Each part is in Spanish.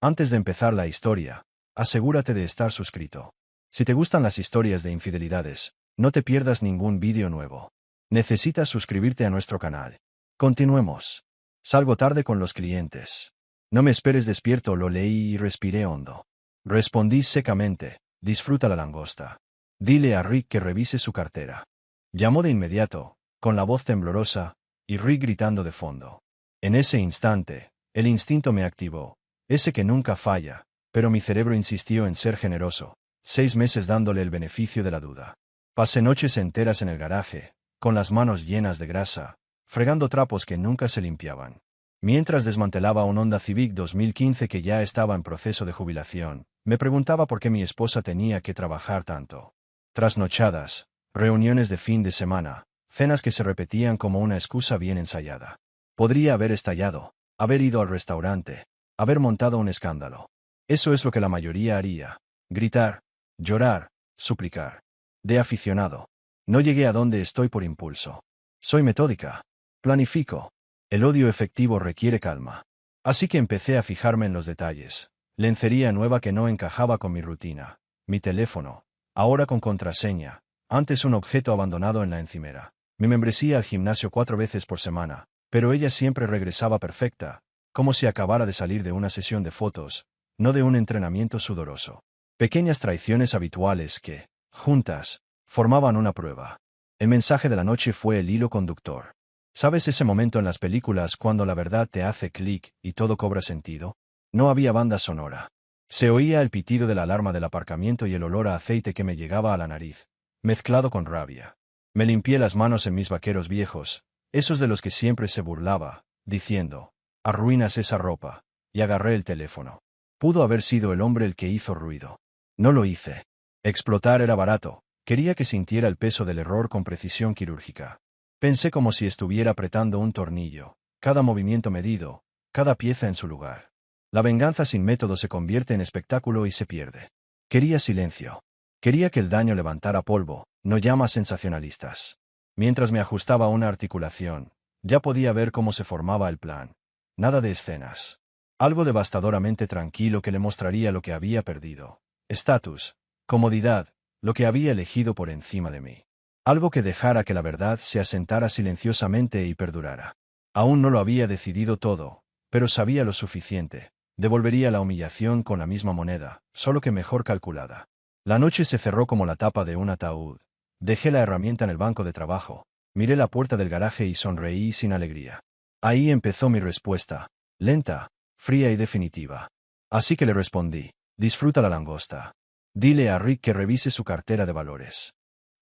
Antes de empezar la historia, asegúrate de estar suscrito. Si te gustan las historias de infidelidades, no te pierdas ningún vídeo nuevo. Necesitas suscribirte a nuestro canal. Continuemos. Salgo tarde con los clientes. No me esperes despierto, lo leí y respiré hondo. Respondí secamente, disfruta la langosta. Dile a Rick que revise su cartera. Llamó de inmediato, con la voz temblorosa, y Rick gritando de fondo. En ese instante, el instinto me activó, ese que nunca falla, pero mi cerebro insistió en ser generoso, 6 meses dándole el beneficio de la duda. Pasé noches enteras en el garaje, con las manos llenas de grasa, fregando trapos que nunca se limpiaban. Mientras desmantelaba un Honda Civic 2015 que ya estaba en proceso de jubilación, me preguntaba por qué mi esposa tenía que trabajar tanto. Trasnochadas, reuniones de fin de semana, cenas que se repetían como una excusa bien ensayada. Podría haber estallado, haber ido al restaurante, haber montado un escándalo. Eso es lo que la mayoría haría. Gritar, llorar, suplicar. De aficionado. No llegué a donde estoy por impulso. Soy metódica. Planifico. El odio efectivo requiere calma. Así que empecé a fijarme en los detalles. Lencería nueva que no encajaba con mi rutina. Mi teléfono. Ahora con contraseña. Antes un objeto abandonado en la encimera. Mi membresía al gimnasio 4 veces por semana. Pero ella siempre regresaba perfecta, como si acabara de salir de una sesión de fotos, no de un entrenamiento sudoroso. Pequeñas traiciones habituales que, juntas, formaban una prueba. El mensaje de la noche fue el hilo conductor. ¿Sabes ese momento en las películas cuando la verdad te hace clic y todo cobra sentido? No había banda sonora. Se oía el pitido de la alarma del aparcamiento y el olor a aceite que me llegaba a la nariz, mezclado con rabia. Me limpié las manos en mis vaqueros viejos, esos de los que siempre se burlaba, diciendo, arruinas esa ropa, y agarré el teléfono. Pudo haber sido el hombre el que hizo ruido. No lo hice. Explotar era barato, quería que sintiera el peso del error con precisión quirúrgica. Pensé como si estuviera apretando un tornillo, cada movimiento medido, cada pieza en su lugar. La venganza sin método se convierte en espectáculo y se pierde. Quería silencio. Quería que el daño levantara polvo, no llamas sensacionalistas. Mientras me ajustaba una articulación, ya podía ver cómo se formaba el plan. Nada de escenas. Algo devastadoramente tranquilo que le mostraría lo que había perdido. Estatus, comodidad, lo que había elegido por encima de mí. Algo que dejara que la verdad se asentara silenciosamente y perdurara. Aún no lo había decidido todo, pero sabía lo suficiente. Devolvería la humillación con la misma moneda, solo que mejor calculada. La noche se cerró como la tapa de un ataúd. Dejé la herramienta en el banco de trabajo, miré la puerta del garaje y sonreí sin alegría. Ahí empezó mi respuesta, lenta, fría y definitiva. Así que le respondí, disfruta la langosta. Dile a Rick que revise su cartera de valores.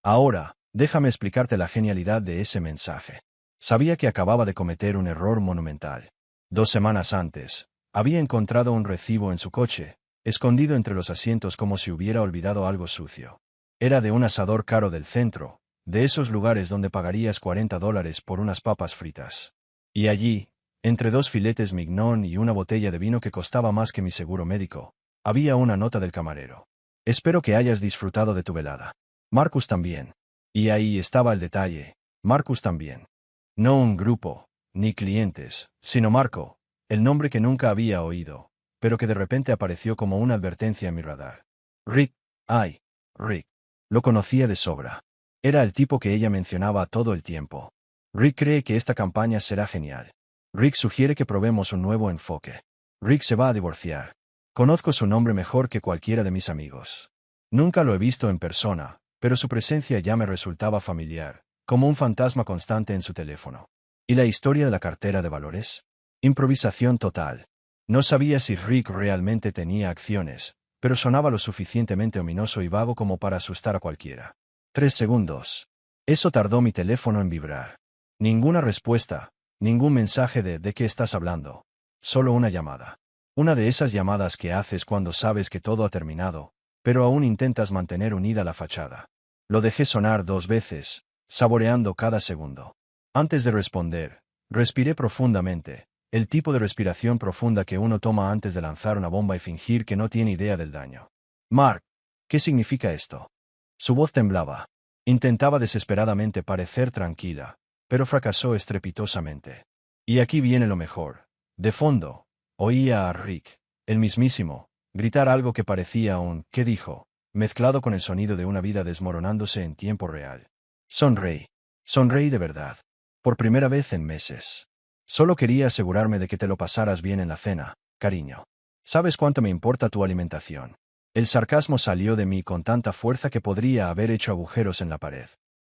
Ahora, déjame explicarte la genialidad de ese mensaje. Sabía que acababa de cometer un error monumental. 2 semanas antes, había encontrado un recibo en su coche, escondido entre los asientos como si hubiera olvidado algo sucio. Era de un asador caro del centro, de esos lugares donde pagarías $40 por unas papas fritas. Y allí, entre 2 filetes mignon y una botella de vino que costaba más que mi seguro médico, había una nota del camarero. Espero que hayas disfrutado de tu velada. Marcus también. Y ahí estaba el detalle, Marcus también. No un grupo, ni clientes, sino Marco, el nombre que nunca había oído, pero que de repente apareció como una advertencia en mi radar. Rick, ay, Rick. Lo conocía de sobra. Era el tipo que ella mencionaba todo el tiempo. Rick cree que esta campaña será genial. Rick sugiere que probemos un nuevo enfoque. Rick se va a divorciar. Conozco su nombre mejor que cualquiera de mis amigos. Nunca lo he visto en persona, pero su presencia ya me resultaba familiar, como un fantasma constante en su teléfono. ¿Y la historia de la cartera de valores? Improvisación total. No sabía si Rick realmente tenía acciones, pero sonaba lo suficientemente ominoso y vago como para asustar a cualquiera. 3 segundos. Eso tardó mi teléfono en vibrar. Ninguna respuesta, ningún mensaje ¿de qué estás hablando? Solo una llamada. Una de esas llamadas que haces cuando sabes que todo ha terminado, pero aún intentas mantener unida la fachada. Lo dejé sonar 2 veces, saboreando cada segundo. Antes de responder, respiré profundamente, el tipo de respiración profunda que uno toma antes de lanzar una bomba y fingir que no tiene idea del daño. Mark, ¿qué significa esto? Su voz temblaba. Intentaba desesperadamente parecer tranquila, pero fracasó estrepitosamente. Y aquí viene lo mejor. De fondo, oía a Rick, El mismísimo, gritar algo que parecía un «¿qué dijo?», mezclado con el sonido de una vida desmoronándose en tiempo real. Sonreí. Sonreí de verdad. Por primera vez en meses. Solo quería asegurarme de que te lo pasaras bien en la cena, cariño. ¿Sabes cuánto me importa tu alimentación? El sarcasmo salió de mí con tanta fuerza que podría haber hecho agujeros en la pared.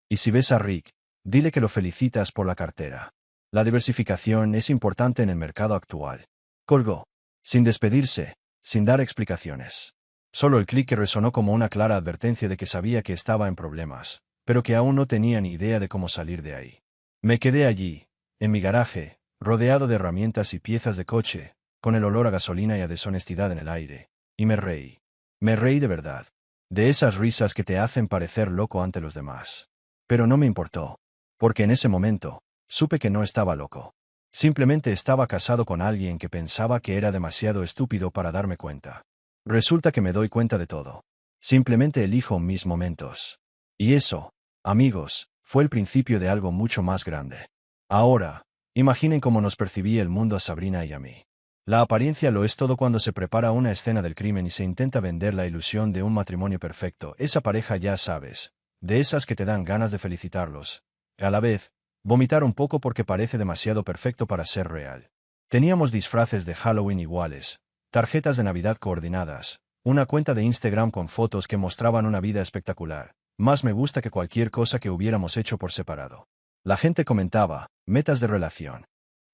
Y si ves a Rick, dile que lo felicitas por la cartera. La diversificación es importante en el mercado actual. Colgó. Sin despedirse, sin dar explicaciones. Solo el clic que resonó como una clara advertencia de que sabía que estaba en problemas, pero que aún no tenía ni idea de cómo salir de ahí. Me quedé allí, en mi garaje, rodeado de herramientas y piezas de coche, con el olor a gasolina y a deshonestidad en el aire, y me reí. Me reí de verdad. De esas risas que te hacen parecer loco ante los demás. Pero no me importó. Porque en ese momento, supe que no estaba loco. Simplemente estaba casado con alguien que pensaba que era demasiado estúpido para darme cuenta. Resulta que me doy cuenta de todo. Simplemente elijo mis momentos. Y eso, amigos, fue el principio de algo mucho más grande. Ahora, imaginen cómo nos percibía el mundo a Sabrina y a mí. La apariencia lo es todo cuando se prepara una escena del crimen y se intenta vender la ilusión de un matrimonio perfecto. Esa pareja, ya sabes, de esas que te dan ganas de felicitarlos. A la vez, vomitar un poco porque parece demasiado perfecto para ser real. Teníamos disfraces de Halloween iguales, tarjetas de Navidad coordinadas, una cuenta de Instagram con fotos que mostraban una vida espectacular. Más me gusta que cualquier cosa que hubiéramos hecho por separado. La gente comentaba, metas de relación.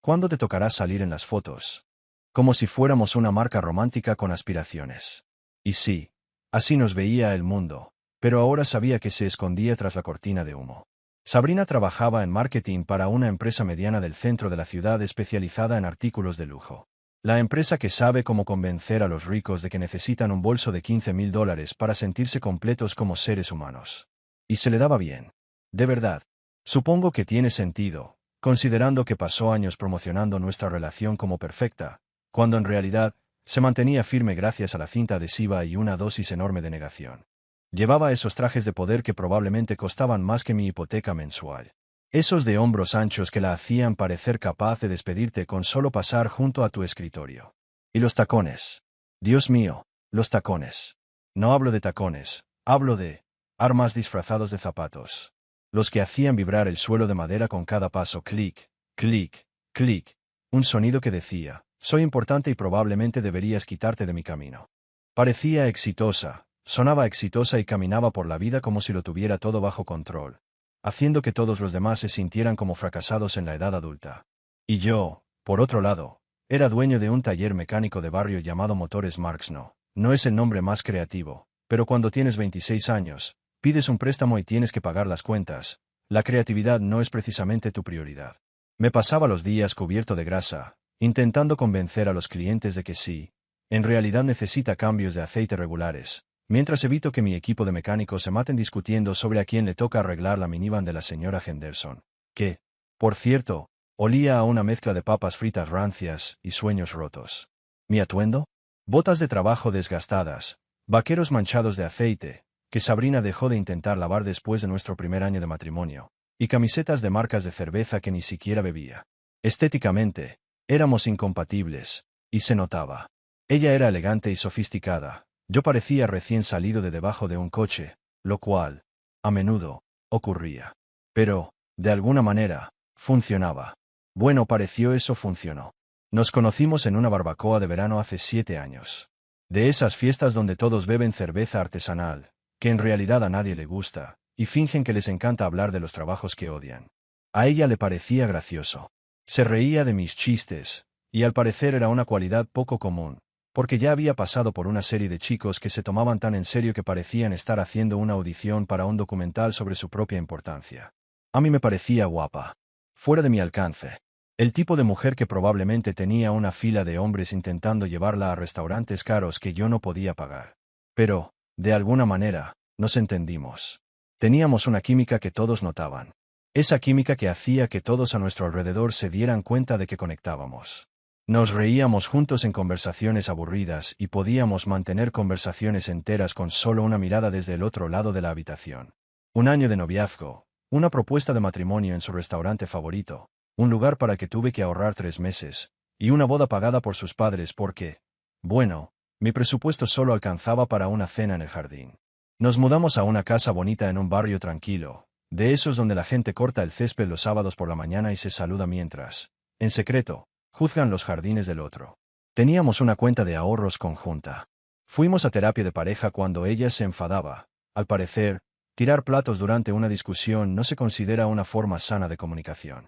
¿Cuándo te tocará salir en las fotos? Como si fuéramos una marca romántica con aspiraciones. Y sí, así nos veía el mundo, pero ahora sabía que se escondía tras la cortina de humo. Sabrina trabajaba en marketing para una empresa mediana del centro de la ciudad especializada en artículos de lujo. La empresa que sabe cómo convencer a los ricos de que necesitan un bolso de $15,000 para sentirse completos como seres humanos. Y se le daba bien. De verdad. Supongo que tiene sentido, considerando que pasó años promocionando nuestra relación como perfecta, cuando en realidad, se mantenía firme gracias a la cinta adhesiva y una dosis enorme de negación. Llevaba esos trajes de poder que probablemente costaban más que mi hipoteca mensual. Esos de hombros anchos que la hacían parecer capaz de despedirte con solo pasar junto a tu escritorio. Y los tacones. Dios mío, los tacones. No hablo de tacones, hablo de armas disfrazados de zapatos. Los que hacían vibrar el suelo de madera con cada paso, clic, clic, clic. Un sonido que decía, soy importante y probablemente deberías quitarte de mi camino. Parecía exitosa, sonaba exitosa y caminaba por la vida como si lo tuviera todo bajo control, haciendo que todos los demás se sintieran como fracasados en la edad adulta. Y yo, por otro lado, era dueño de un taller mecánico de barrio llamado Motores Marx. No es el nombre más creativo, pero cuando tienes 26 años, pides un préstamo y tienes que pagar las cuentas, la creatividad no es precisamente tu prioridad. Me pasaba los días cubierto de grasa, intentando convencer a los clientes de que sí, en realidad necesita cambios de aceite regulares, mientras evito que mi equipo de mecánicos se maten discutiendo sobre a quién le toca arreglar la minivan de la señora Henderson, que, por cierto, olía a una mezcla de papas fritas rancias y sueños rotos. ¿Mi atuendo? Botas de trabajo desgastadas, vaqueros manchados de aceite, que Sabrina dejó de intentar lavar después de nuestro primer año de matrimonio, y camisetas de marcas de cerveza que ni siquiera bebía. Estéticamente, éramos incompatibles, y se notaba. Ella era elegante y sofisticada, yo parecía recién salido de debajo de un coche, lo cual, a menudo, ocurría. Pero, de alguna manera, funcionaba. Bueno, pareció eso funcionó. Nos conocimos en una barbacoa de verano hace 7 años. De esas fiestas donde todos beben cerveza artesanal, que en realidad a nadie le gusta, y fingen que les encanta hablar de los trabajos que odian. A ella le parecía gracioso. Se reía de mis chistes, y al parecer era una cualidad poco común, porque ya había pasado por una serie de chicos que se tomaban tan en serio que parecían estar haciendo una audición para un documental sobre su propia importancia. A mí me parecía guapa. Fuera de mi alcance. El tipo de mujer que probablemente tenía una fila de hombres intentando llevarla a restaurantes caros que yo no podía pagar. Pero, de alguna manera, nos entendimos. Teníamos una química que todos notaban. Esa química que hacía que todos a nuestro alrededor se dieran cuenta de que conectábamos. Nos reíamos juntos en conversaciones aburridas y podíamos mantener conversaciones enteras con solo una mirada desde el otro lado de la habitación. Un año de noviazgo, una propuesta de matrimonio en su restaurante favorito, un lugar para que tuve que ahorrar 3 meses, y una boda pagada por sus padres porque, Bueno, mi presupuesto solo alcanzaba para una cena en el jardín. Nos mudamos a una casa bonita en un barrio tranquilo, de esos donde la gente corta el césped los sábados por la mañana y se saluda mientras, en secreto, juzgan los jardines del otro. Teníamos una cuenta de ahorros conjunta. Fuimos a terapia de pareja cuando ella se enfadaba. Al parecer, tirar platos durante una discusión no se considera una forma sana de comunicación.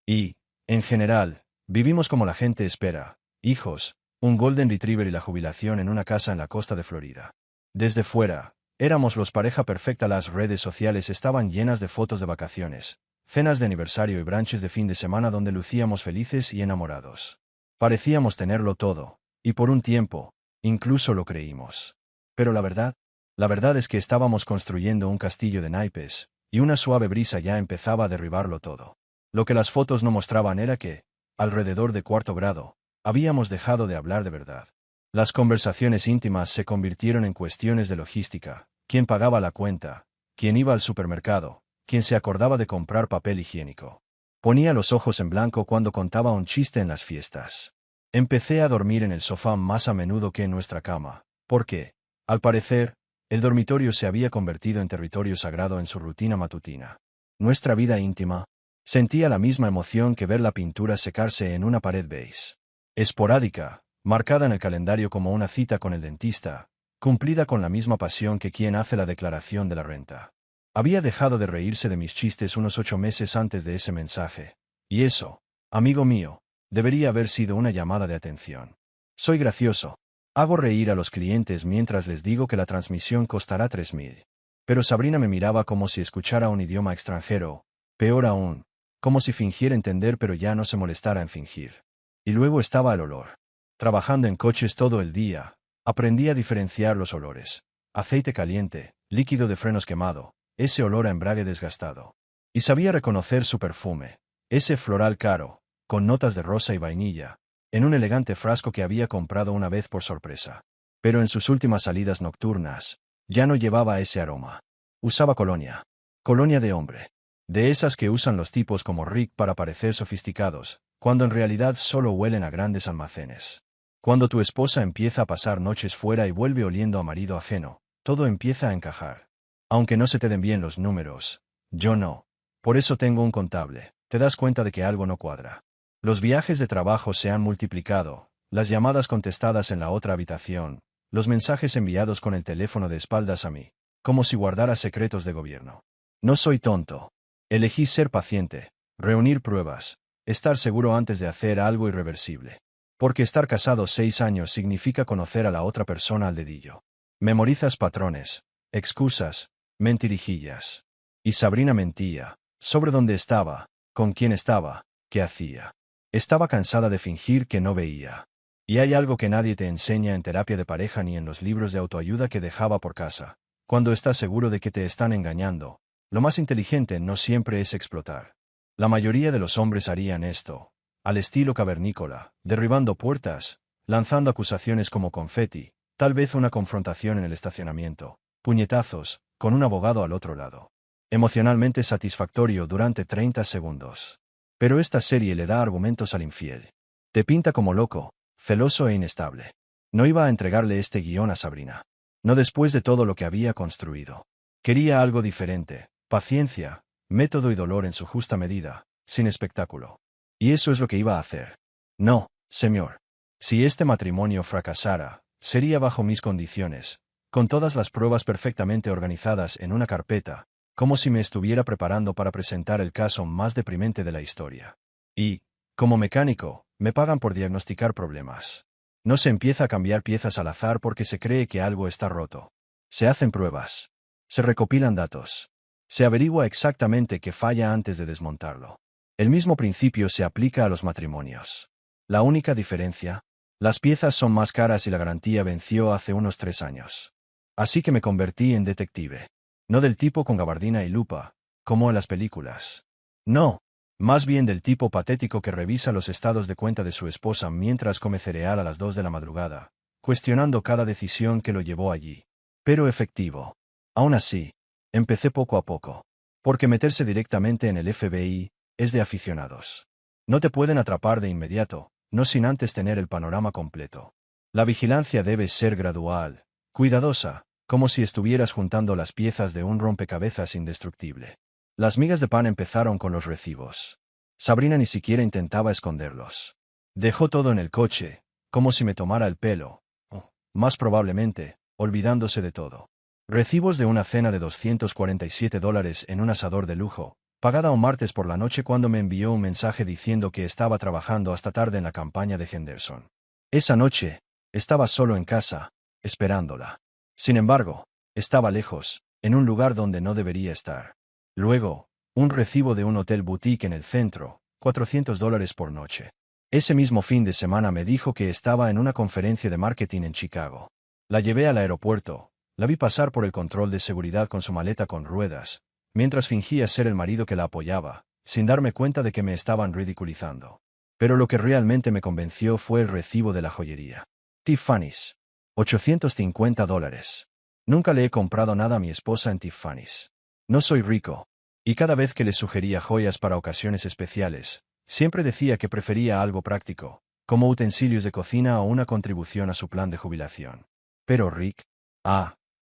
Y, en general, vivimos como la gente espera: hijos, un Golden Retriever y la jubilación en una casa en la costa de Florida. Desde fuera, éramos los pareja perfecta. Las redes sociales estaban llenas de fotos de vacaciones, cenas de aniversario y brunches de fin de semana donde lucíamos felices y enamorados. Parecíamos tenerlo todo, y por un tiempo, incluso lo creímos. Pero la verdad es que estábamos construyendo un castillo de naipes, y una suave brisa ya empezaba a derribarlo todo. Lo que las fotos no mostraban era que, alrededor de cuarto grado, habíamos dejado de hablar de verdad. Las conversaciones íntimas se convirtieron en cuestiones de logística: quién pagaba la cuenta, quién iba al supermercado, quién se acordaba de comprar papel higiénico. Ponía los ojos en blanco cuando contaba un chiste en las fiestas. Empecé a dormir en el sofá más a menudo que en nuestra cama, porque, al parecer, el dormitorio se había convertido en territorio sagrado en su rutina matutina. Nuestra vida íntima sentía la misma emoción que ver la pintura secarse en una pared beige. Esporádica, marcada en el calendario como una cita con el dentista, cumplida con la misma pasión que quien hace la declaración de la renta. Había dejado de reírse de mis chistes unos 8 meses antes de ese mensaje, y eso, amigo mío, debería haber sido una llamada de atención. Soy gracioso. Hago reír a los clientes mientras les digo que la transmisión costará 3.000. Pero Sabrina me miraba como si escuchara un idioma extranjero, peor aún, como si fingiera entender pero ya no se molestara en fingir. Y luego estaba el olor. Trabajando en coches todo el día, aprendí a diferenciar los olores: aceite caliente, líquido de frenos quemado, ese olor a embrague desgastado. Y sabía reconocer su perfume, ese floral caro, con notas de rosa y vainilla, en un elegante frasco que había comprado una vez por sorpresa. Pero en sus últimas salidas nocturnas, ya no llevaba ese aroma. Usaba colonia. Colonia de hombre. De esas que usan los tipos como Rick para parecer sofisticados, cuando en realidad solo huelen a grandes almacenes. Cuando tu esposa empieza a pasar noches fuera y vuelve oliendo a marido ajeno, todo empieza a encajar. Aunque no se te den bien los números, yo no. Por eso tengo un contable. Te das cuenta de que algo no cuadra. Los viajes de trabajo se han multiplicado, las llamadas contestadas en la otra habitación, los mensajes enviados con el teléfono de espaldas a mí, como si guardara secretos de gobierno. No soy tonto. Elegí ser paciente, reunir pruebas, estar seguro antes de hacer algo irreversible. Porque estar casado 6 años significa conocer a la otra persona al dedillo. Memorizas patrones, excusas, mentirijillas. Y Sabrina mentía, sobre dónde estaba, con quién estaba, qué hacía. Estaba cansada de fingir que no veía. Y hay algo que nadie te enseña en terapia de pareja ni en los libros de autoayuda que dejaba por casa. Cuando estás seguro de que te están engañando, lo más inteligente no siempre es explotar. La mayoría de los hombres harían esto, al estilo cavernícola, derribando puertas, lanzando acusaciones como confeti, tal vez una confrontación en el estacionamiento, puñetazos, con un abogado al otro lado. Emocionalmente satisfactorio durante 30 segundos. Pero esta serie le da argumentos al infiel. Te pinta como loco, celoso e inestable. No iba a entregarle este guión a Sabrina. No después de todo lo que había construido. Quería algo diferente: paciencia, método y dolor en su justa medida, sin espectáculo. Y eso es lo que iba a hacer. No, señor. Si este matrimonio fracasara, sería bajo mis condiciones, con todas las pruebas perfectamente organizadas en una carpeta, como si me estuviera preparando para presentar el caso más deprimente de la historia. Y, como mecánico, me pagan por diagnosticar problemas. No se empieza a cambiar piezas al azar porque se cree que algo está roto. Se hacen pruebas. Se recopilan datos. Se averigua exactamente qué falla antes de desmontarlo. El mismo principio se aplica a los matrimonios. La única diferencia: las piezas son más caras y la garantía venció hace unos 3 años. Así que me convertí en detective. No del tipo con gabardina y lupa, como en las películas. No, más bien del tipo patético que revisa los estados de cuenta de su esposa mientras come cereal a las 2 de la madrugada, cuestionando cada decisión que lo llevó allí. Pero efectivo. Aún así, empecé poco a poco. Porque meterse directamente en el FBI es de aficionados. No te pueden atrapar de inmediato, no sin antes tener el panorama completo. La vigilancia debe ser gradual, cuidadosa, como si estuvieras juntando las piezas de un rompecabezas indestructible. Las migas de pan empezaron con los recibos. Sabrina ni siquiera intentaba esconderlos. Dejó todo en el coche, como si me tomara el pelo, o, más probablemente, olvidándose de todo. Recibos de una cena de $247 en un asador de lujo, pagada un martes por la noche cuando me envió un mensaje diciendo que estaba trabajando hasta tarde en la campaña de Henderson. Esa noche, estaba solo en casa, esperándola. Sin embargo, estaba lejos, en un lugar donde no debería estar. Luego, un recibo de un hotel boutique en el centro, $400 por noche. Ese mismo fin de semana me dijo que estaba en una conferencia de marketing en Chicago. La llevé al aeropuerto, la vi pasar por el control de seguridad con su maleta con ruedas, mientras fingía ser el marido que la apoyaba, sin darme cuenta de que me estaban ridiculizando. Pero lo que realmente me convenció fue el recibo de la joyería. Tiffany's. $850. Nunca le he comprado nada a mi esposa en Tiffany's. No soy rico. Y cada vez que le sugería joyas para ocasiones especiales, siempre decía que prefería algo práctico, como utensilios de cocina o una contribución a su plan de jubilación. Pero Rick...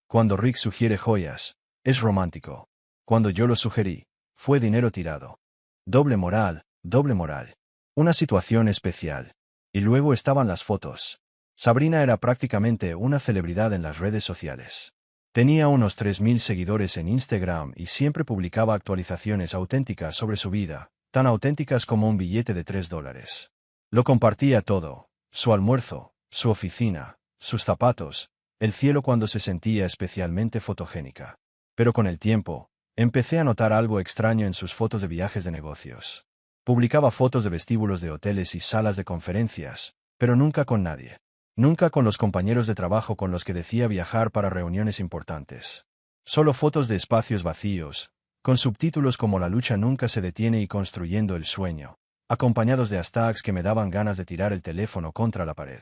cuando Rick sugiere joyas, es romántico. Cuando yo lo sugerí, fue dinero tirado. Doble moral, doble moral. Una situación especial. Y luego estaban las fotos. Sabrina era prácticamente una celebridad en las redes sociales. Tenía unos 3.000 seguidores en Instagram y siempre publicaba actualizaciones auténticas sobre su vida, tan auténticas como un billete de $3. Lo compartía todo: su almuerzo, su oficina, sus zapatos, el cielo cuando se sentía especialmente fotogénica. Pero con el tiempo, empecé a notar algo extraño en sus fotos de viajes de negocios. Publicaba fotos de vestíbulos de hoteles y salas de conferencias, pero nunca con nadie. Nunca con los compañeros de trabajo con los que decía viajar para reuniones importantes. Solo fotos de espacios vacíos, con subtítulos como La lucha nunca se detiene y Construyendo el sueño, acompañados de hashtags que me daban ganas de tirar el teléfono contra la pared.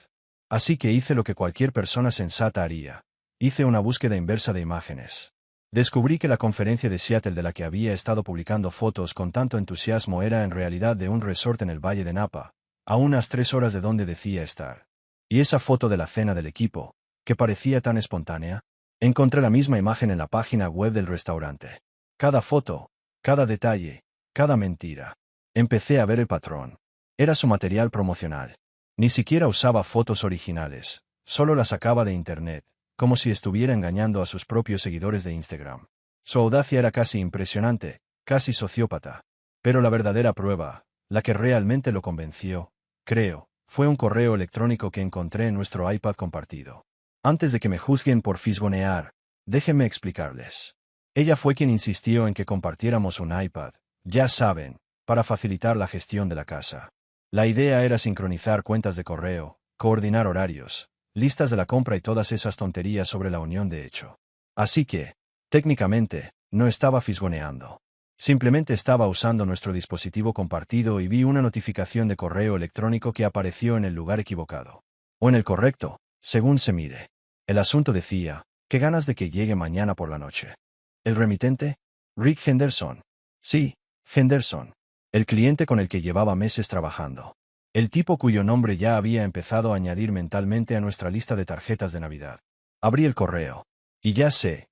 Así que hice lo que cualquier persona sensata haría. Hice una búsqueda inversa de imágenes. Descubrí que la conferencia de Seattle de la que había estado publicando fotos con tanto entusiasmo era en realidad de un resort en el Valle de Napa, a unas 3 horas de donde decía estar. Y esa foto de la cena del equipo, que parecía tan espontánea, encontré la misma imagen en la página web del restaurante. Cada foto, cada detalle, cada mentira. Empecé a ver el patrón. Era su material promocional. Ni siquiera usaba fotos originales, solo las sacaba de internet, como si estuviera engañando a sus propios seguidores de Instagram. Su audacia era casi impresionante, casi sociópata. Pero la verdadera prueba, la que realmente lo convenció, creo, fue un correo electrónico que encontré en nuestro iPad compartido. Antes de que me juzguen por fisgonear, déjenme explicarles. Ella fue quien insistió en que compartiéramos un iPad, ya saben, para facilitar la gestión de la casa. La idea era sincronizar cuentas de correo, coordinar horarios, listas de la compra y todas esas tonterías sobre la unión de hecho. Así que, técnicamente, no estaba fisgoneando. Simplemente estaba usando nuestro dispositivo compartido y vi una notificación de correo electrónico que apareció en el lugar equivocado. O en el correcto, según se mire. El asunto decía: qué ganas de que llegue mañana por la noche. ¿El remitente? Rick Henderson. Sí, Henderson. El cliente con el que llevaba meses trabajando. El tipo cuyo nombre ya había empezado a añadir mentalmente a nuestra lista de tarjetas de Navidad. Abrí el correo. Y ya sé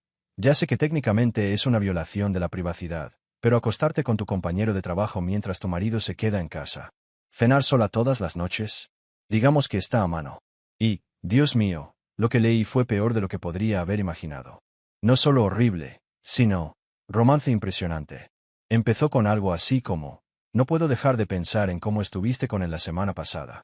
que técnicamente es una violación de la privacidad. Pero acostarte con tu compañero de trabajo mientras tu marido se queda en casa. Cenar sola todas las noches. Digamos que está a mano. Y, Dios mío, lo que leí fue peor de lo que podría haber imaginado. No solo horrible, sino romance impresionante. Empezó con algo así como: no puedo dejar de pensar en cómo estuviste con él la semana pasada.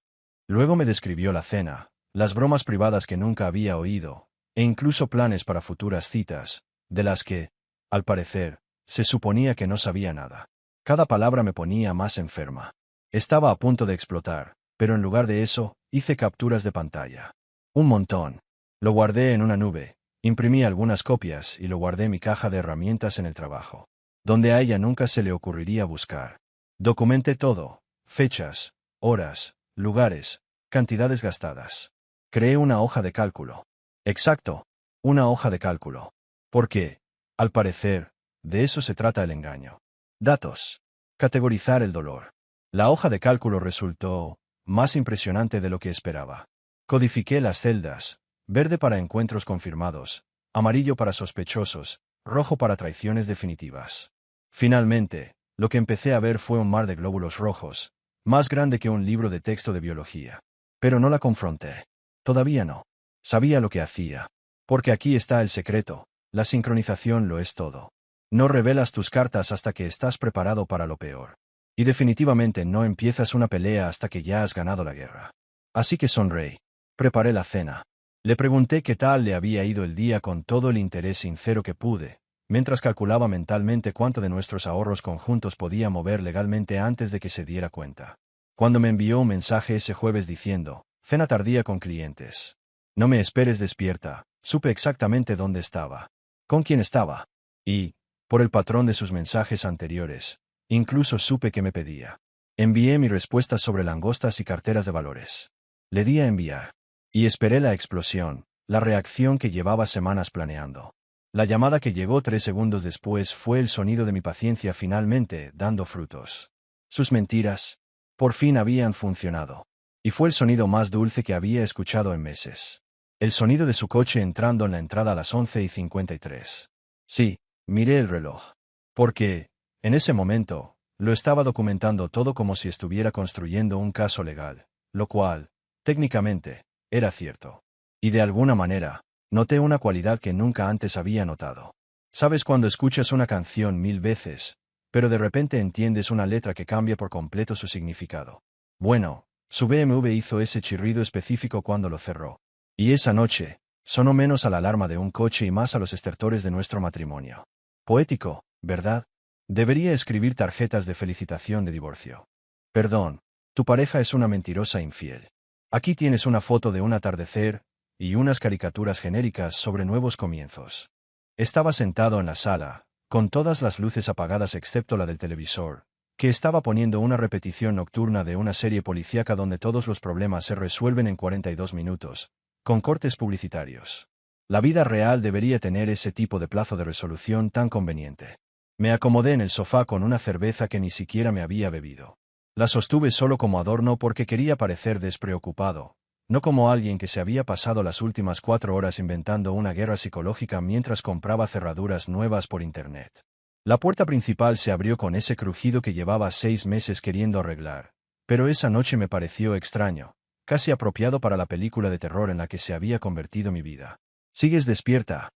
Luego me describió la cena, las bromas privadas que nunca había oído, e incluso planes para futuras citas, de las que, al parecer, se suponía que no sabía nada. Cada palabra me ponía más enferma. Estaba a punto de explotar, pero en lugar de eso, hice capturas de pantalla. Un montón. Lo guardé en una nube, imprimí algunas copias y lo guardé en mi caja de herramientas en el trabajo, donde a ella nunca se le ocurriría buscar. Documenté todo: fechas, horas, lugares, cantidades gastadas. Creé una hoja de cálculo. Exacto, una hoja de cálculo. Porque, al parecer, de eso se trata el engaño. Datos. Categorizar el dolor. La hoja de cálculo resultó más impresionante de lo que esperaba. Codifiqué las celdas: verde para encuentros confirmados, amarillo para sospechosos, rojo para traiciones definitivas. Finalmente, lo que empecé a ver fue un mar de glóbulos rojos, más grande que un libro de texto de biología. Pero no la confronté. Todavía no. Sabía lo que hacía. Porque aquí está el secreto: la sincronización lo es todo. No revelas tus cartas hasta que estás preparado para lo peor. Y definitivamente no empiezas una pelea hasta que ya has ganado la guerra. Así que sonreí. Preparé la cena. Le pregunté qué tal le había ido el día con todo el interés sincero que pude, mientras calculaba mentalmente cuánto de nuestros ahorros conjuntos podía mover legalmente antes de que se diera cuenta. Cuando me envió un mensaje ese jueves diciendo: cena tardía con clientes. No me esperes despierta, supe exactamente dónde estaba, con quién estaba. Y, por el patrón de sus mensajes anteriores, incluso supe qué me pedía. Envié mi respuesta sobre langostas y carteras de valores. Le di a enviar. Y esperé la explosión, la reacción que llevaba semanas planeando. La llamada que llegó 3 segundos después fue el sonido de mi paciencia finalmente dando frutos. Sus mentiras, por fin habían funcionado. Y fue el sonido más dulce que había escuchado en meses. El sonido de su coche entrando en la entrada a las 11:53. Sí, miré el reloj. Porque, en ese momento, lo estaba documentando todo como si estuviera construyendo un caso legal, lo cual, técnicamente, era cierto. Y de alguna manera, noté una cualidad que nunca antes había notado. ¿Sabes cuando escuchas una canción 1000 veces, pero de repente entiendes una letra que cambia por completo su significado? Bueno, su BMW hizo ese chirrido específico cuando lo cerró. Y esa noche, sonó menos a la alarma de un coche y más a los estertores de nuestro matrimonio. Poético, ¿verdad? Debería escribir tarjetas de felicitación de divorcio. Perdón, tu pareja es una mentirosa infiel. Aquí tienes una foto de un atardecer y unas caricaturas genéricas sobre nuevos comienzos. Estaba sentado en la sala, con todas las luces apagadas excepto la del televisor, que estaba poniendo una repetición nocturna de una serie policíaca donde todos los problemas se resuelven en 42 minutos, con cortes publicitarios. La vida real debería tener ese tipo de plazo de resolución tan conveniente. Me acomodé en el sofá con una cerveza que ni siquiera me había bebido. La sostuve solo como adorno porque quería parecer despreocupado, no como alguien que se había pasado las últimas 4 horas inventando una guerra psicológica mientras compraba cerraduras nuevas por internet. La puerta principal se abrió con ese crujido que llevaba 6 meses queriendo arreglar, pero esa noche me pareció extraño, casi apropiado para la película de terror en la que se había convertido mi vida. ¿Sigues despierta?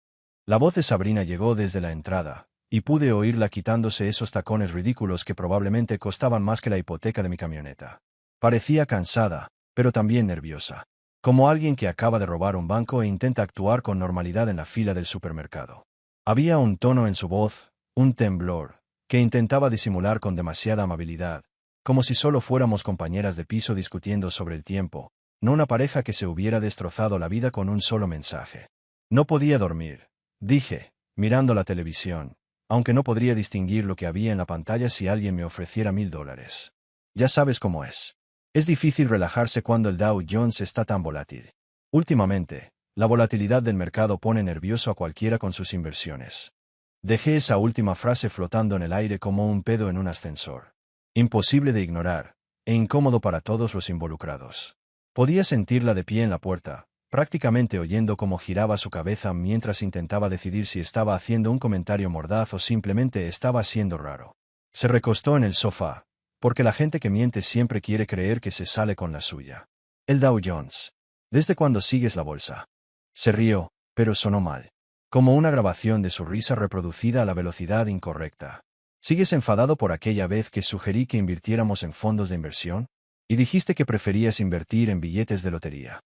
La voz de Sabrina llegó desde la entrada, y pude oírla quitándose esos tacones ridículos que probablemente costaban más que la hipoteca de mi camioneta. Parecía cansada, pero también nerviosa, como alguien que acaba de robar un banco e intenta actuar con normalidad en la fila del supermercado. Había un tono en su voz, un temblor, que intentaba disimular con demasiada amabilidad, como si solo fuéramos compañeras de piso discutiendo sobre el tiempo, no una pareja que se hubiera destrozado la vida con un solo mensaje. No podía dormir, dije, mirando la televisión, aunque no podría distinguir lo que había en la pantalla si alguien me ofreciera $1000. Ya sabes cómo es. Es difícil relajarse cuando el Dow Jones está tan volátil. Últimamente, la volatilidad del mercado pone nervioso a cualquiera con sus inversiones. Dejé esa última frase flotando en el aire como un pedo en un ascensor. Imposible de ignorar, e incómodo para todos los involucrados. Podía sentirla de pie en la puerta, prácticamente oyendo cómo giraba su cabeza mientras intentaba decidir si estaba haciendo un comentario mordaz o simplemente estaba siendo raro. Se recostó en el sofá, porque la gente que miente siempre quiere creer que se sale con la suya. El Dow Jones. ¿Desde cuándo sigues la bolsa? Se rió, pero sonó mal. Como una grabación de su risa reproducida a la velocidad incorrecta. ¿Sigues enfadado por aquella vez que sugerí que invirtiéramos en fondos de inversión? Y dijiste que preferías invertir en billetes de lotería.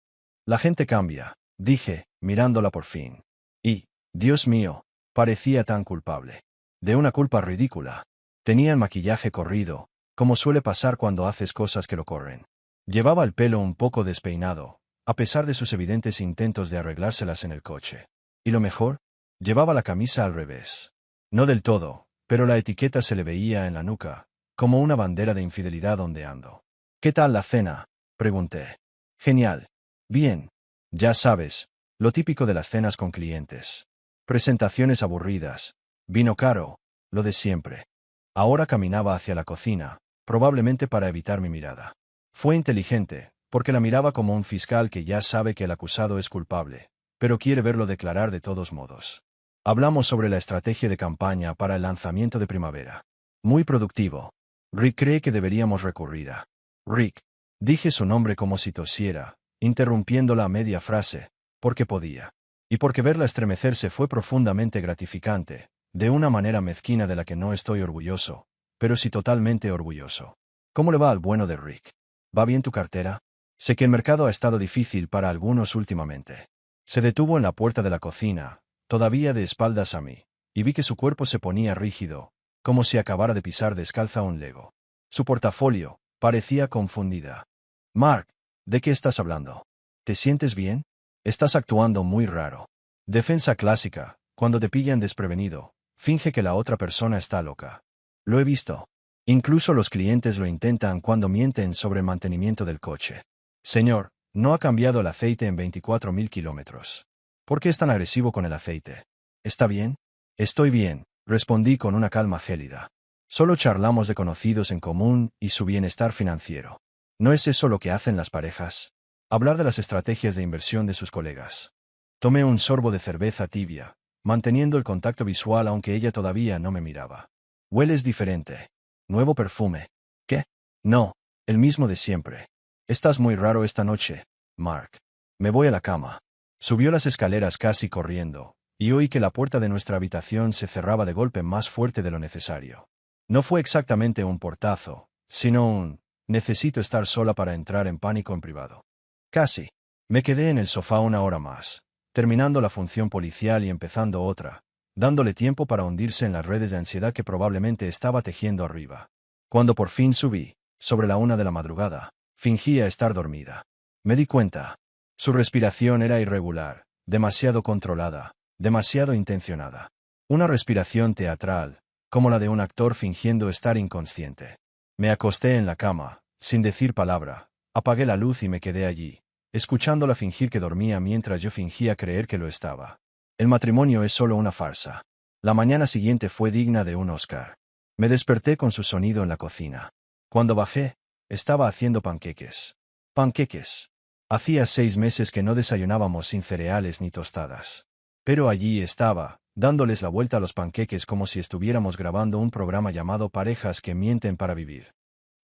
La gente cambia, dije, mirándola por fin. Y, Dios mío, parecía tan culpable. De una culpa ridícula. Tenía el maquillaje corrido, como suele pasar cuando haces cosas que lo corren. Llevaba el pelo un poco despeinado, a pesar de sus evidentes intentos de arreglárselas en el coche. Y lo mejor, llevaba la camisa al revés. No del todo, pero la etiqueta se le veía en la nuca, como una bandera de infidelidad ondeando. ¿Qué tal la cena?, pregunté. Genial. Bien. Ya sabes, lo típico de las cenas con clientes. Presentaciones aburridas, vino caro, lo de siempre. Ahora caminaba hacia la cocina, probablemente para evitar mi mirada. Fue inteligente, porque la miraba como un fiscal que ya sabe que el acusado es culpable, pero quiere verlo declarar de todos modos. Hablamos sobre la estrategia de campaña para el lanzamiento de primavera. Muy productivo. Rick cree que deberíamos recurrir a... Rick. Dije su nombre como si tosiera, interrumpiéndola a media frase, porque podía. Y porque verla estremecerse fue profundamente gratificante, de una manera mezquina de la que no estoy orgulloso, pero sí totalmente orgulloso. ¿Cómo le va al bueno de Rick? ¿Va bien tu cartera? Sé que el mercado ha estado difícil para algunos últimamente. Se detuvo en la puerta de la cocina, todavía de espaldas a mí, y vi que su cuerpo se ponía rígido, como si acabara de pisar descalza un lego. Su portafolio parecía confundida. Mark, ¿de qué estás hablando? ¿Te sientes bien? Estás actuando muy raro. Defensa clásica, cuando te pillan desprevenido, finge que la otra persona está loca. Lo he visto. Incluso los clientes lo intentan cuando mienten sobre el mantenimiento del coche. Señor, no ha cambiado el aceite en 24.000 kilómetros. ¿Por qué es tan agresivo con el aceite? ¿Está bien? Estoy bien, respondí con una calma gélida. Solo charlamos de conocidos en común y su bienestar financiero. ¿No es eso lo que hacen las parejas? Hablar de las estrategias de inversión de sus colegas. Tomé un sorbo de cerveza tibia, manteniendo el contacto visual aunque ella todavía no me miraba. Hueles diferente. Nuevo perfume. ¿Qué? No, el mismo de siempre. Estás muy raro esta noche, Mark. Me voy a la cama. Subió las escaleras casi corriendo, y oí que la puerta de nuestra habitación se cerraba de golpe más fuerte de lo necesario. No fue exactamente un portazo, sino un necesito estar sola para entrar en pánico en privado. Casi. Me quedé en el sofá una hora más, terminando la función policial y empezando otra, dándole tiempo para hundirse en las redes de ansiedad que probablemente estaba tejiendo arriba. Cuando por fin subí, sobre la 1 de la madrugada, fingía estar dormida. Me di cuenta. Su respiración era irregular, demasiado controlada, demasiado intencionada. Una respiración teatral, como la de un actor fingiendo estar inconsciente. Me acosté en la cama, sin decir palabra, apagué la luz y me quedé allí, escuchándola fingir que dormía mientras yo fingía creer que lo estaba. El matrimonio es solo una farsa. La mañana siguiente fue digna de un Oscar. Me desperté con su sonido en la cocina. Cuando bajé, estaba haciendo panqueques. Panqueques. Hacía 6 meses que no desayunábamos sin cereales ni tostadas. Pero allí estaba, dándoles la vuelta a los panqueques como si estuviéramos grabando un programa llamado Parejas que mienten para vivir.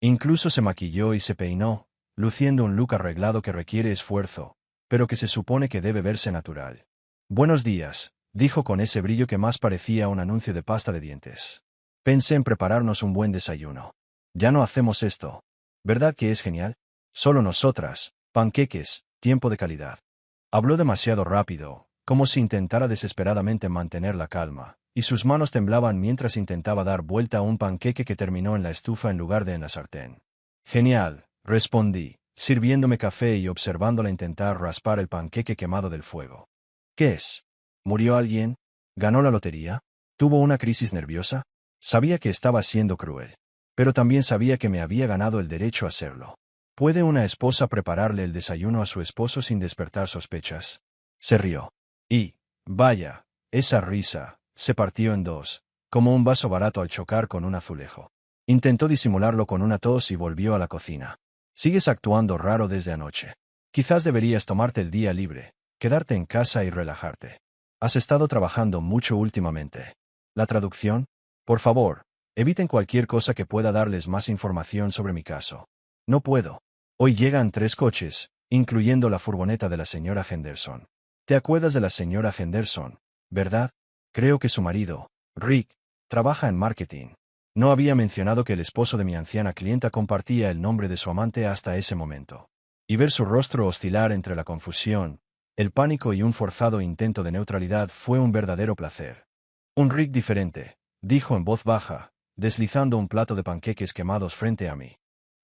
Incluso se maquilló y se peinó, luciendo un look arreglado que requiere esfuerzo, pero que se supone que debe verse natural. Buenos días, dijo con ese brillo que más parecía un anuncio de pasta de dientes. Pensé en prepararnos un buen desayuno. Ya no hacemos esto. ¿Verdad que es genial? Solo nosotras, panqueques, tiempo de calidad. Habló demasiado rápido, como si intentara desesperadamente mantener la calma, y sus manos temblaban mientras intentaba dar vuelta a un panqueque que terminó en la estufa en lugar de en la sartén. Genial, respondí, sirviéndome café y observándola intentar raspar el panqueque quemado del fuego. ¿Qué es? ¿Murió alguien? ¿Ganó la lotería? ¿Tuvo una crisis nerviosa? Sabía que estaba siendo cruel. Pero también sabía que me había ganado el derecho a hacerlo. ¿Puede una esposa prepararle el desayuno a su esposo sin despertar sospechas? Se rió. Y, vaya, esa risa, se partió en dos, como un vaso barato al chocar con un azulejo. Intentó disimularlo con una tos y volvió a la cocina. Sigues actuando raro desde anoche. Quizás deberías tomarte el día libre, quedarte en casa y relajarte. Has estado trabajando mucho últimamente. ¿La traducción? Por favor, eviten cualquier cosa que pueda darles más información sobre mi caso. No puedo. Hoy llegan 3 coches, incluyendo la furgoneta de la señora Henderson. ¿Te acuerdas de la señora Henderson, verdad? Creo que su marido, Rick, trabaja en marketing. No había mencionado que el esposo de mi anciana clienta compartía el nombre de su amante hasta ese momento. Y ver su rostro oscilar entre la confusión, el pánico y un forzado intento de neutralidad fue un verdadero placer. Un Rick diferente, dijo en voz baja, deslizando un plato de panqueques quemados frente a mí.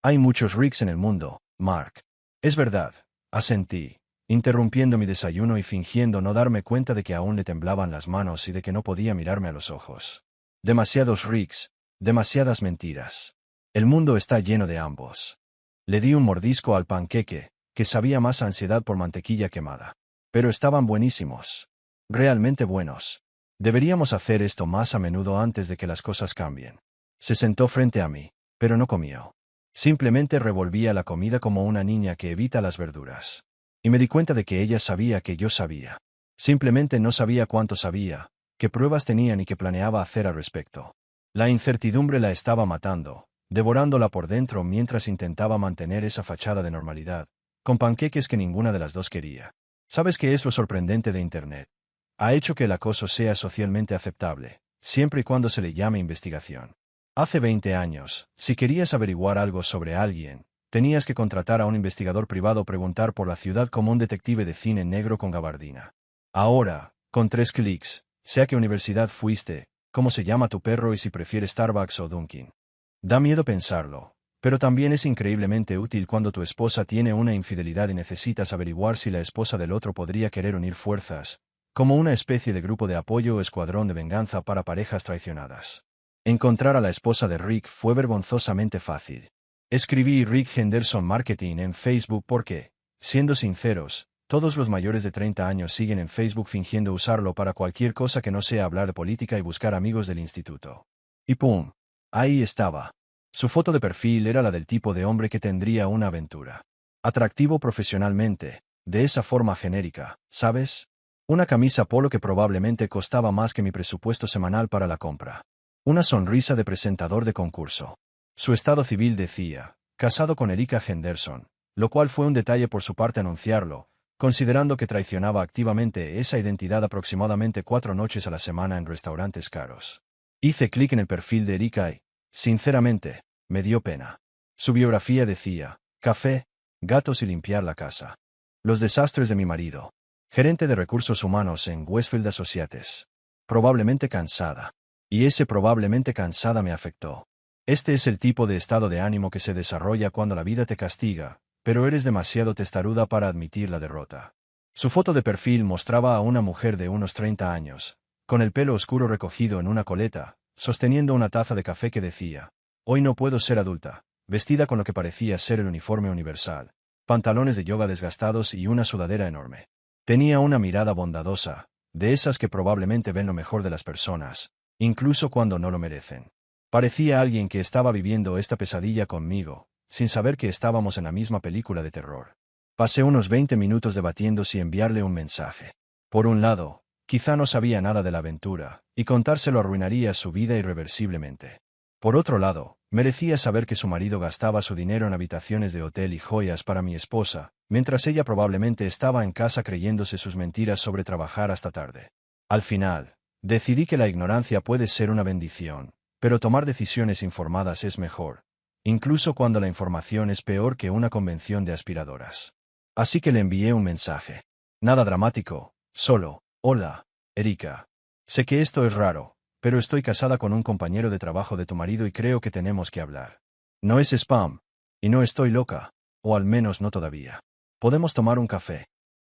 Hay muchos Ricks en el mundo, Mark. Es verdad, asentí, interrumpiendo mi desayuno y fingiendo no darme cuenta de que aún le temblaban las manos y de que no podía mirarme a los ojos. Demasiados Ricks, demasiadas mentiras. El mundo está lleno de ambos. Le di un mordisco al panqueque, que sabía más a ansiedad por mantequilla quemada. Pero estaban buenísimos. Realmente buenos. Deberíamos hacer esto más a menudo antes de que las cosas cambien. Se sentó frente a mí, pero no comió. Simplemente revolvía la comida como una niña que evita las verduras. Y me di cuenta de que ella sabía que yo sabía. Simplemente no sabía cuánto sabía, qué pruebas tenía ni qué planeaba hacer al respecto. La incertidumbre la estaba matando, devorándola por dentro mientras intentaba mantener esa fachada de normalidad, con panqueques que ninguna de las dos quería. ¿Sabes qué es lo sorprendente de Internet? Ha hecho que el acoso sea socialmente aceptable, siempre y cuando se le llame investigación. Hace 20 años, si querías averiguar algo sobre alguien, tenías que contratar a un investigador privado o preguntar por la ciudad como un detective de cine negro con gabardina. Ahora, con 3 clics, sé a qué universidad fuiste, cómo se llama tu perro y si prefieres Starbucks o Dunkin'. Da miedo pensarlo, pero también es increíblemente útil cuando tu esposa tiene una infidelidad y necesitas averiguar si la esposa del otro podría querer unir fuerzas, como una especie de grupo de apoyo o escuadrón de venganza para parejas traicionadas. Encontrar a la esposa de Rick fue vergonzosamente fácil. Escribí Rick Henderson Marketing en Facebook porque, siendo sinceros, todos los mayores de 30 años siguen en Facebook fingiendo usarlo para cualquier cosa que no sea hablar de política y buscar amigos del instituto. Y ¡pum! Ahí estaba. Su foto de perfil era la del tipo de hombre que tendría una aventura. Atractivo profesionalmente, de esa forma genérica, ¿sabes? Una camisa polo que probablemente costaba más que mi presupuesto semanal para la compra. Una sonrisa de presentador de concurso. Su estado civil decía, casado con Erika Henderson, lo cual fue un detalle por su parte anunciarlo, considerando que traicionaba activamente esa identidad aproximadamente 4 noches a la semana en restaurantes caros. Hice clic en el perfil de Erika y, sinceramente, me dio pena. Su biografía decía, café, gatos y limpiar la casa. Los desastres de mi marido. Gerente de recursos humanos en Westfield Associates. Probablemente cansada. Y ese probablemente cansada me afectó. Este es el tipo de estado de ánimo que se desarrolla cuando la vida te castiga, pero eres demasiado testaruda para admitir la derrota. Su foto de perfil mostraba a una mujer de unos 30 años, con el pelo oscuro recogido en una coleta, sosteniendo una taza de café que decía, hoy no puedo ser adulta, vestida con lo que parecía ser el uniforme universal, pantalones de yoga desgastados y una sudadera enorme. Tenía una mirada bondadosa, de esas que probablemente ven lo mejor de las personas, incluso cuando no lo merecen. Parecía alguien que estaba viviendo esta pesadilla conmigo, sin saber que estábamos en la misma película de terror. Pasé unos 20 minutos debatiendo si enviarle un mensaje. Por un lado, quizá no sabía nada de la aventura, y contárselo arruinaría su vida irreversiblemente. Por otro lado, merecía saber que su marido gastaba su dinero en habitaciones de hotel y joyas para mi esposa, mientras ella probablemente estaba en casa creyéndose sus mentiras sobre trabajar hasta tarde. Al final, decidí que la ignorancia puede ser una bendición, pero tomar decisiones informadas es mejor, incluso cuando la información es peor que una convención de aspiradoras. Así que le envié un mensaje. Nada dramático, solo, hola, Erika. Sé que esto es raro, pero estoy casada con un compañero de trabajo de tu marido y creo que tenemos que hablar. No es spam, y no estoy loca, o al menos no todavía. Podemos tomar un café.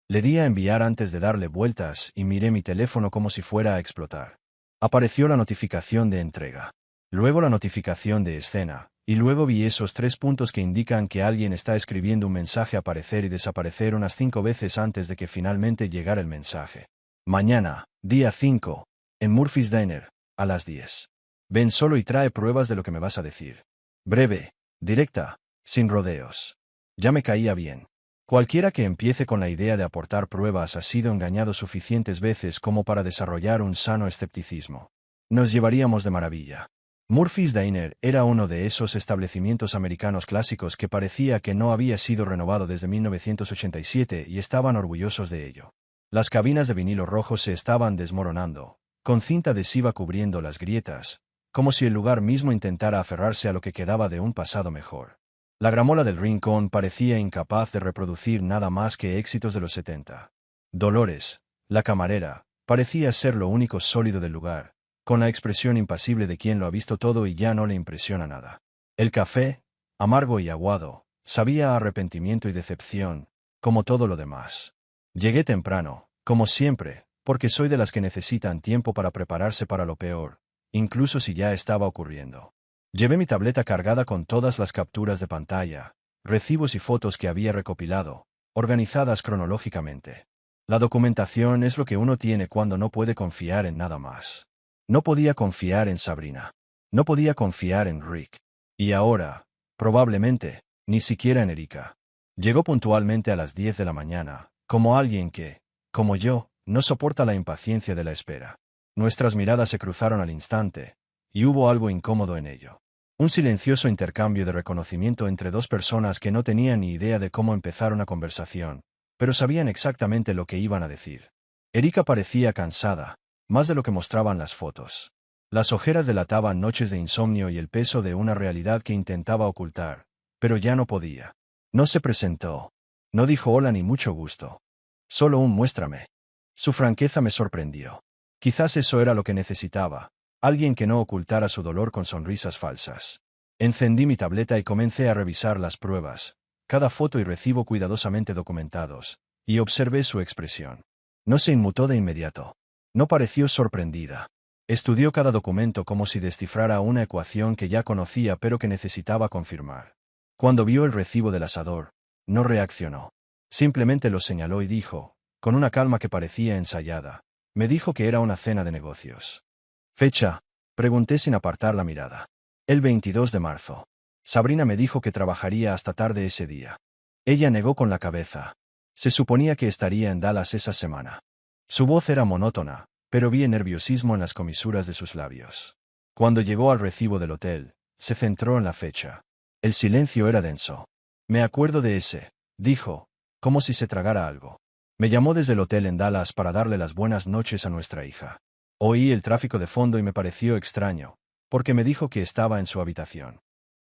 Le di a enviar antes de darle vueltas y miré mi teléfono como si fuera a explotar. Apareció la notificación de entrega. Luego la notificación de escena, y luego vi esos 3 puntos que indican que alguien está escribiendo un mensaje aparecer y desaparecer unas 5 veces antes de que finalmente llegara el mensaje. Mañana, día 5, en Murphy's Diner, a las 10. Ven solo y trae pruebas de lo que me vas a decir. Breve, directa, sin rodeos. Ya me caía bien. Cualquiera que empiece con la idea de aportar pruebas ha sido engañado suficientes veces como para desarrollar un sano escepticismo. Nos llevaríamos de maravilla. Murphy's Diner era uno de esos establecimientos americanos clásicos que parecía que no había sido renovado desde 1987 y estaban orgullosos de ello. Las cabinas de vinilo rojo se estaban desmoronando, con cinta adhesiva cubriendo las grietas, como si el lugar mismo intentara aferrarse a lo que quedaba de un pasado mejor. La gramola del rincón parecía incapaz de reproducir nada más que éxitos de los 70. Dolores, la camarera, parecía ser lo único sólido del lugar, con la expresión impasible de quien lo ha visto todo y ya no le impresiona nada. El café, amargo y aguado, sabía a arrepentimiento y decepción, como todo lo demás. Llegué temprano, como siempre, porque soy de las que necesitan tiempo para prepararse para lo peor, incluso si ya estaba ocurriendo. Llevé mi tableta cargada con todas las capturas de pantalla, recibos y fotos que había recopilado, organizadas cronológicamente. La documentación es lo que uno tiene cuando no puede confiar en nada más. No podía confiar en Sabrina. No podía confiar en Rick. Y ahora, Probablemente, ni siquiera en Erika. Llegó puntualmente a las 10 de la mañana, como alguien que, como yo, no soporta la impaciencia de la espera. Nuestras miradas se cruzaron al instante, y hubo algo incómodo en ello. Un silencioso intercambio de reconocimiento entre dos personas que no tenían ni idea de cómo empezar una conversación, pero sabían exactamente lo que iban a decir. Erika parecía cansada, más de lo que mostraban las fotos. Las ojeras delataban noches de insomnio y el peso de una realidad que intentaba ocultar, pero ya no podía. No se presentó. No dijo hola ni mucho gusto. Solo un muéstrame. Su franqueza me sorprendió. Quizás eso era lo que necesitaba. Alguien que no ocultara su dolor con sonrisas falsas. Encendí mi tableta y comencé a revisar las pruebas, cada foto y recibo cuidadosamente documentados, y observé su expresión. No se inmutó de inmediato. No pareció sorprendida. Estudió cada documento como si descifrara una ecuación que ya conocía pero que necesitaba confirmar. Cuando vio el recibo del asador, no reaccionó. Simplemente lo señaló y dijo, con una calma que parecía ensayada, me dijo que era una cena de negocios. ¿Fecha? Pregunté sin apartar la mirada. El 22 de marzo. Sabrina me dijo que trabajaría hasta tarde ese día. Ella negó con la cabeza. Se suponía que estaría en Dallas esa semana. Su voz era monótona, pero vi nerviosismo en las comisuras de sus labios. Cuando llegó al recibo del hotel, se centró en la fecha. El silencio era denso. Me acuerdo de ese, dijo, como si se tragara algo. Me llamó desde el hotel en Dallas para darle las buenas noches a nuestra hija. Oí el tráfico de fondo y me pareció extraño, porque me dijo que estaba en su habitación.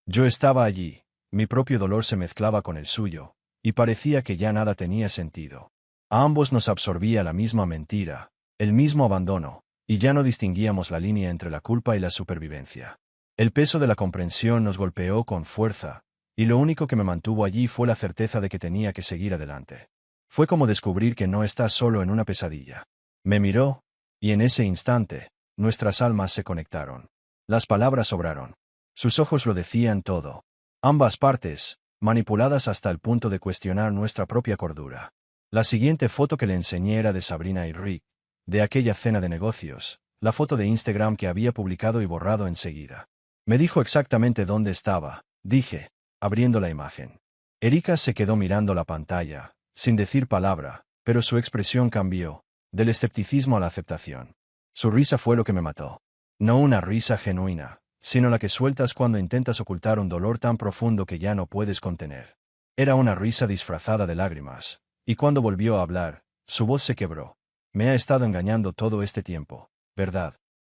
Yo estaba allí, mi propio dolor se mezclaba con el suyo, y parecía que ya nada tenía sentido. A ambos nos absorbía la misma mentira, el mismo abandono, y ya no distinguíamos la línea entre la culpa y la supervivencia. El peso de la comprensión nos golpeó con fuerza, y lo único que me mantuvo allí fue la certeza de que tenía que seguir adelante. Fue como descubrir que no estás solo en una pesadilla. Me miró, y en ese instante, nuestras almas se conectaron. Las palabras sobraron. Sus ojos lo decían todo. Ambas partes, manipuladas hasta el punto de cuestionar nuestra propia cordura. La siguiente foto que le enseñé era de Sabrina y Rick, de aquella cena de negocios, la foto de Instagram que había publicado y borrado enseguida. Me dijo exactamente dónde estaba, dije, abriendo la imagen. Erika se quedó mirando la pantalla, sin decir palabra, pero su expresión cambió, del escepticismo a la aceptación. Su risa fue lo que me mató. No una risa genuina, sino la que sueltas cuando intentas ocultar un dolor tan profundo que ya no puedes contener. Era una risa disfrazada de lágrimas, y cuando volvió a hablar, su voz se quebró. Me ha estado engañando todo este tiempo, ¿verdad?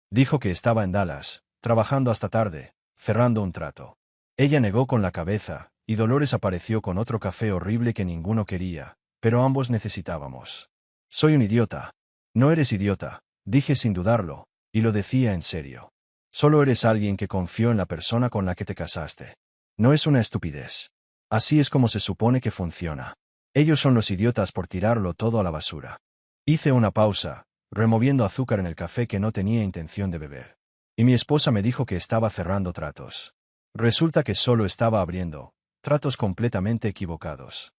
Dijo que estaba en Dallas, trabajando hasta tarde, cerrando un trato. Ella negó con la cabeza, y Dolores apareció con otro café horrible que ninguno quería, pero ambos necesitábamos. Soy un idiota. No eres idiota, dije sin dudarlo, y lo decía en serio. Solo eres alguien que confió en la persona con la que te casaste. No es una estupidez. Así es como se supone que funciona. Ellos son los idiotas por tirarlo todo a la basura. Hice una pausa, removiendo azúcar en el café que no tenía intención de beber. Y mi esposa me dijo que estaba cerrando tratos. Resulta que solo estaba abriendo tratos completamente equivocados.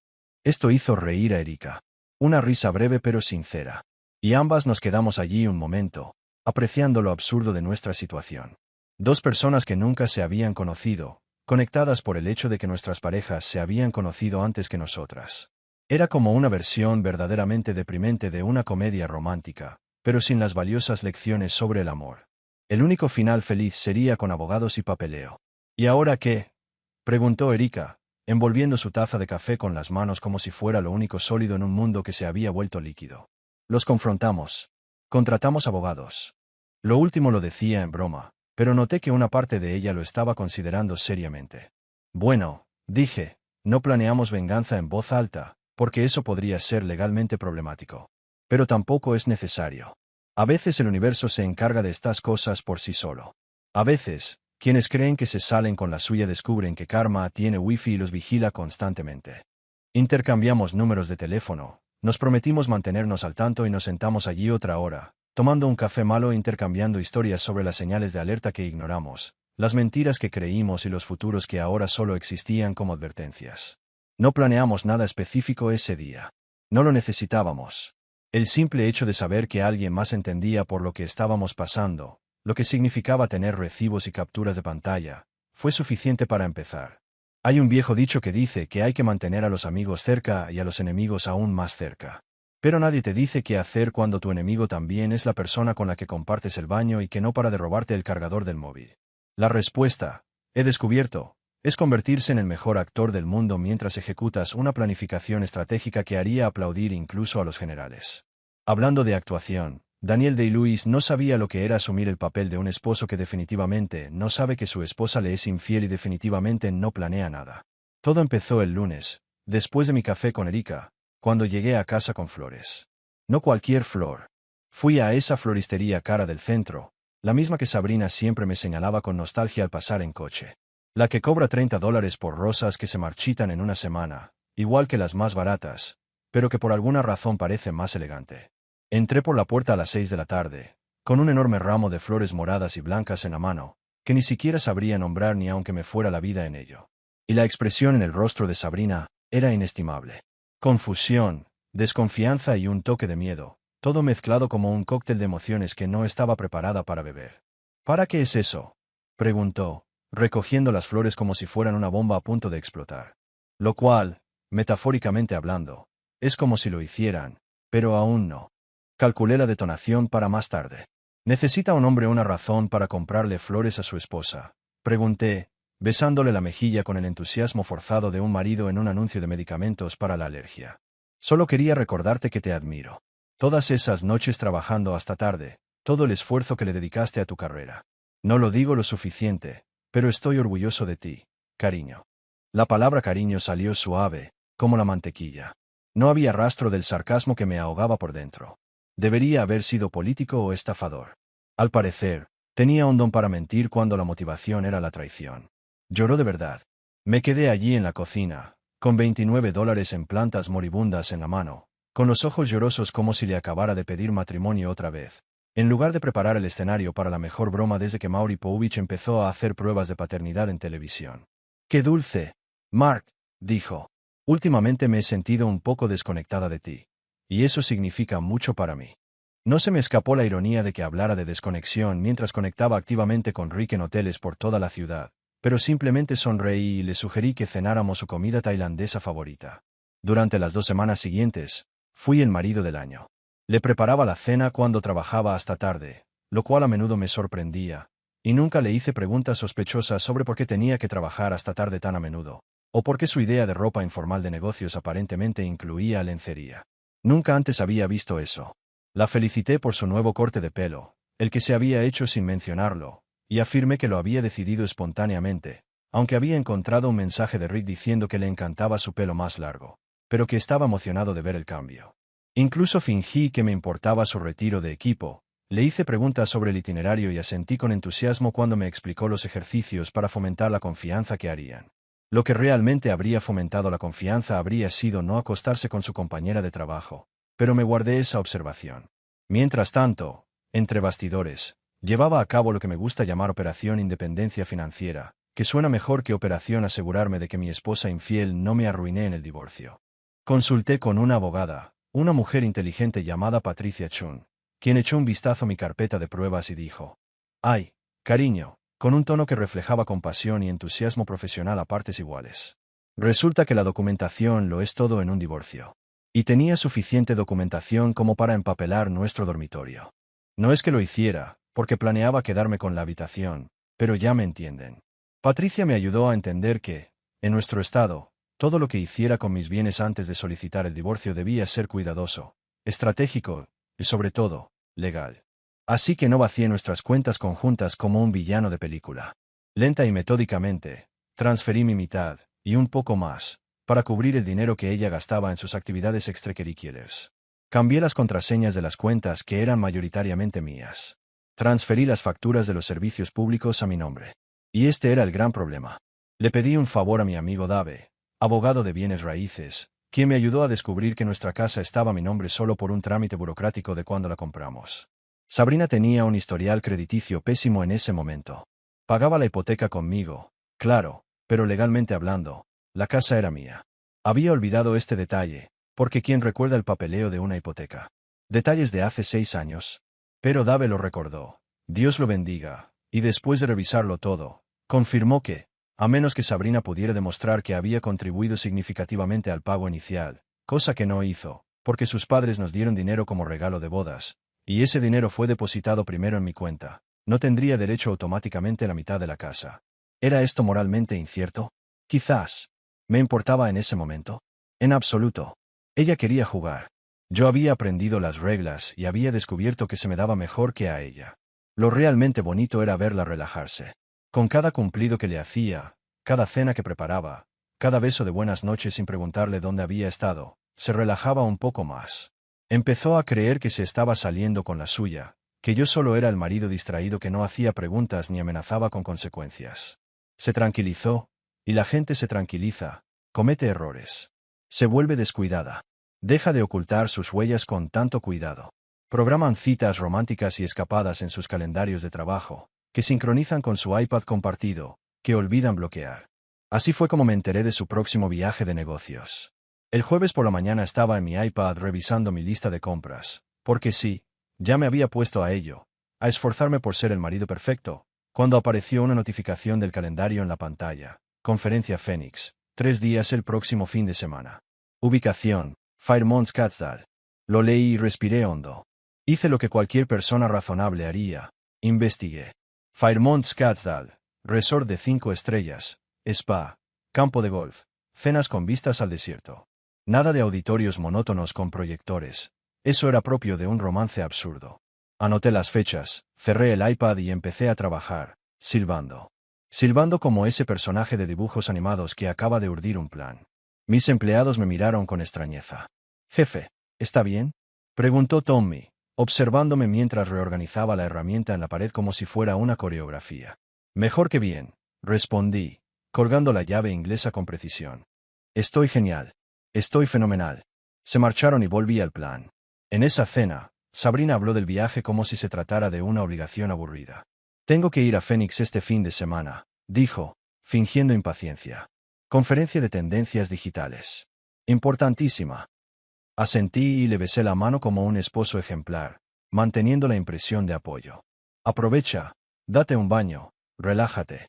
Esto hizo reír a Erika. Una risa breve pero sincera. Y ambas nos quedamos allí un momento, apreciando lo absurdo de nuestra situación. Dos personas que nunca se habían conocido, conectadas por el hecho de que nuestras parejas se habían conocido antes que nosotras. Era como una versión verdaderamente deprimente de una comedia romántica, pero sin las valiosas lecciones sobre el amor. El único final feliz sería con abogados y papeleo. ¿Y ahora qué? Preguntó Erika, envolviendo su taza de café con las manos como si fuera lo único sólido en un mundo que se había vuelto líquido. Los confrontamos. Contratamos abogados. Lo último lo decía en broma, pero noté que una parte de ella lo estaba considerando seriamente. Bueno, dije, no planeamos venganza en voz alta, porque eso podría ser legalmente problemático. Pero tampoco es necesario. A veces el universo se encarga de estas cosas por sí solo. A veces, quienes creen que se salen con la suya descubren que Karma tiene wifi y los vigila constantemente. Intercambiamos números de teléfono, nos prometimos mantenernos al tanto y nos sentamos allí otra hora, tomando un café malo e intercambiando historias sobre las señales de alerta que ignoramos, las mentiras que creímos y los futuros que ahora solo existían como advertencias. No planeamos nada específico ese día. No lo necesitábamos. El simple hecho de saber que alguien más entendía por lo que estábamos pasando, lo que significaba tener recibos y capturas de pantalla, fue suficiente para empezar. Hay un viejo dicho que dice que hay que mantener a los amigos cerca y a los enemigos aún más cerca. Pero nadie te dice qué hacer cuando tu enemigo también es la persona con la que compartes el baño y que no para de robarte el cargador del móvil. La respuesta, he descubierto, es convertirse en el mejor actor del mundo mientras ejecutas una planificación estratégica que haría aplaudir incluso a los generales. Hablando de actuación, Daniel Day-Lewis no sabía lo que era asumir el papel de un esposo que definitivamente no sabe que su esposa le es infiel y definitivamente no planea nada. Todo empezó el lunes, después de mi café con Erika, cuando llegué a casa con flores. No cualquier flor. Fui a esa floristería cara del centro, la misma que Sabrina siempre me señalaba con nostalgia al pasar en coche. La que cobra $30 por rosas que se marchitan en una semana, igual que las más baratas, pero que por alguna razón parece más elegante. Entré por la puerta a las 6 de la tarde, con un enorme ramo de flores moradas y blancas en la mano, que ni siquiera sabría nombrar ni aunque me fuera la vida en ello. Y la expresión en el rostro de Sabrina era inestimable. Confusión, desconfianza y un toque de miedo, todo mezclado como un cóctel de emociones que no estaba preparada para beber. ¿Para qué es eso?, preguntó, recogiendo las flores como si fueran una bomba a punto de explotar. Lo cual, metafóricamente hablando, es como si lo hicieran, pero aún no. Calculé la detonación para más tarde. ¿Necesita un hombre una razón para comprarle flores a su esposa?, pregunté, besándole la mejilla con el entusiasmo forzado de un marido en un anuncio de medicamentos para la alergia. Solo quería recordarte que te admiro. Todas esas noches trabajando hasta tarde, todo el esfuerzo que le dedicaste a tu carrera. No lo digo lo suficiente, pero estoy orgulloso de ti, cariño. La palabra cariño salió suave, como la mantequilla. No había rastro del sarcasmo que me ahogaba por dentro. Debería haber sido político o estafador. Al parecer, tenía un don para mentir cuando la motivación era la traición. Lloró de verdad. Me quedé allí en la cocina, con $29 en plantas moribundas en la mano, con los ojos llorosos como si le acabara de pedir matrimonio otra vez, en lugar de preparar el escenario para la mejor broma desde que Maury Povich empezó a hacer pruebas de paternidad en televisión. ¡Qué dulce! Mark, dijo. Últimamente me he sentido un poco desconectada de ti. Y eso significa mucho para mí. No se me escapó la ironía de que hablara de desconexión mientras conectaba activamente con Rick en hoteles por toda la ciudad, pero simplemente sonreí y le sugerí que cenáramos su comida tailandesa favorita. Durante las 2 semanas siguientes, fui el marido del año. Le preparaba la cena cuando trabajaba hasta tarde, lo cual a menudo me sorprendía, y nunca le hice preguntas sospechosas sobre por qué tenía que trabajar hasta tarde tan a menudo, o por qué su idea de ropa informal de negocios aparentemente incluía lencería. Nunca antes había visto eso. La felicité por su nuevo corte de pelo, el que se había hecho sin mencionarlo, y afirmé que lo había decidido espontáneamente, aunque había encontrado un mensaje de Rick diciendo que le encantaba su pelo más largo, pero que estaba emocionado de ver el cambio. Incluso fingí que me importaba su retiro de equipo, le hice preguntas sobre el itinerario y asentí con entusiasmo cuando me explicó los ejercicios para fomentar la confianza que harían. Lo que realmente habría fomentado la confianza habría sido no acostarse con su compañera de trabajo, pero me guardé esa observación. Mientras tanto, entre bastidores, llevaba a cabo lo que me gusta llamar Operación Independencia Financiera, que suena mejor que Operación Asegurarme de que mi esposa infiel no me arruiné en el divorcio. Consulté con una abogada, una mujer inteligente llamada Patricia Chun, quien echó un vistazo a mi carpeta de pruebas y dijo: «Ay, cariño», con un tono que reflejaba compasión y entusiasmo profesional a partes iguales. Resulta que la documentación lo es todo en un divorcio. Y tenía suficiente documentación como para empapelar nuestro dormitorio. No es que lo hiciera, porque planeaba quedarme con la habitación, pero ya me entienden. Patricia me ayudó a entender que, en nuestro estado, todo lo que hiciera con mis bienes antes de solicitar el divorcio debía ser cuidadoso, estratégico y, sobre todo, legal. Así que no vacié nuestras cuentas conjuntas como un villano de película. Lenta y metódicamente, transferí mi mitad, y un poco más, para cubrir el dinero que ella gastaba en sus actividades extracurriculares. Cambié las contraseñas de las cuentas que eran mayoritariamente mías. Transferí las facturas de los servicios públicos a mi nombre. Y este era el gran problema. Le pedí un favor a mi amigo Dave, abogado de bienes raíces, quien me ayudó a descubrir que nuestra casa estaba a mi nombre solo por un trámite burocrático de cuando la compramos. Sabrina tenía un historial crediticio pésimo en ese momento. Pagaba la hipoteca conmigo, claro, pero legalmente hablando, la casa era mía. Había olvidado este detalle, porque ¿quién recuerda el papeleo de una hipoteca? Detalles de hace 6 años. Pero Dave lo recordó. Dios lo bendiga, y después de revisarlo todo, confirmó que, a menos que Sabrina pudiera demostrar que había contribuido significativamente al pago inicial, cosa que no hizo, porque sus padres nos dieron dinero como regalo de bodas, y ese dinero fue depositado primero en mi cuenta. No tendría derecho automáticamente a la mitad de la casa. ¿Era esto moralmente incierto? Quizás. ¿Me importaba en ese momento? En absoluto. Ella quería jugar. Yo había aprendido las reglas y había descubierto que se me daba mejor que a ella. Lo realmente bonito era verla relajarse. Con cada cumplido que le hacía, cada cena que preparaba, cada beso de buenas noches sin preguntarle dónde había estado, se relajaba un poco más. Empezó a creer que se estaba saliendo con la suya, que yo solo era el marido distraído que no hacía preguntas ni amenazaba con consecuencias. Se tranquilizó, y la gente se tranquiliza, comete errores. Se vuelve descuidada. Deja de ocultar sus huellas con tanto cuidado. Programan citas románticas y escapadas en sus calendarios de trabajo, que sincronizan con su iPad compartido, que olvidan bloquear. Así fue como me enteré de su próximo viaje de negocios. El jueves por la mañana estaba en mi iPad revisando mi lista de compras, porque sí, ya me había puesto a ello, a esforzarme por ser el marido perfecto, cuando apareció una notificación del calendario en la pantalla. Conferencia Phoenix, 3 días el próximo fin de semana. Ubicación, Fairmont Scottsdale. Lo leí y respiré hondo. Hice lo que cualquier persona razonable haría. Investigué. Fairmont Scottsdale, resort de 5 estrellas, spa, campo de golf, cenas con vistas al desierto. Nada de auditorios monótonos con proyectores. Eso era propio de un romance absurdo. Anoté las fechas, cerré el iPad y empecé a trabajar, silbando. Silbando como ese personaje de dibujos animados que acaba de urdir un plan. Mis empleados me miraron con extrañeza. «Jefe, ¿está bien?», preguntó Tommy, observándome mientras reorganizaba la herramienta en la pared como si fuera una coreografía. «Mejor que bien», respondí, colgando la llave inglesa con precisión. «Estoy genial. Estoy fenomenal». Se marcharon y volví al plan. En esa cena, Sabrina habló del viaje como si se tratara de una obligación aburrida. «Tengo que ir a Phoenix este fin de semana», dijo, fingiendo impaciencia. «Conferencia de tendencias digitales. Importantísima». Asentí y le besé la mano como un esposo ejemplar, manteniendo la impresión de apoyo. «Aprovecha, date un baño, relájate».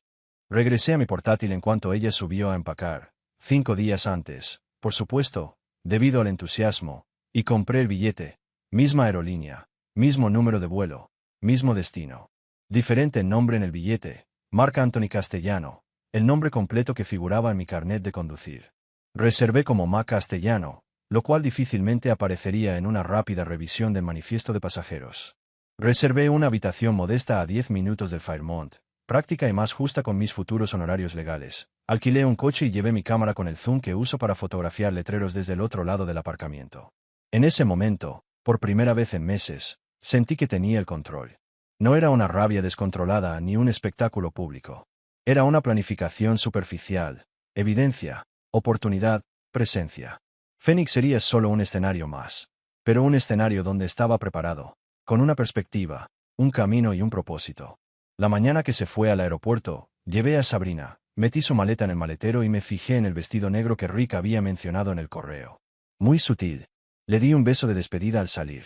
Regresé a mi portátil en cuanto ella subió a empacar, 5 días antes, por supuesto, debido al entusiasmo, y compré el billete, misma aerolínea, mismo número de vuelo, mismo destino. Diferente nombre en el billete, marca Anthony Castellano, el nombre completo que figuraba en mi carnet de conducir. Reservé como Ma Castellano, lo cual difícilmente aparecería en una rápida revisión del manifiesto de pasajeros. Reservé una habitación modesta a 10 minutos del Fairmont, práctica y más justa con mis futuros honorarios legales. Alquilé un coche y llevé mi cámara con el zoom que uso para fotografiar letreros desde el otro lado del aparcamiento. En ese momento, por primera vez en meses, sentí que tenía el control. No era una rabia descontrolada ni un espectáculo público. Era una planificación superficial, evidencia, oportunidad, presencia. Phoenix sería solo un escenario más, pero un escenario donde estaba preparado, con una perspectiva, un camino y un propósito. La mañana que se fue al aeropuerto, llevé a Sabrina, metí su maleta en el maletero y me fijé en el vestido negro que Rick había mencionado en el correo. Muy sutil. Le di un beso de despedida al salir.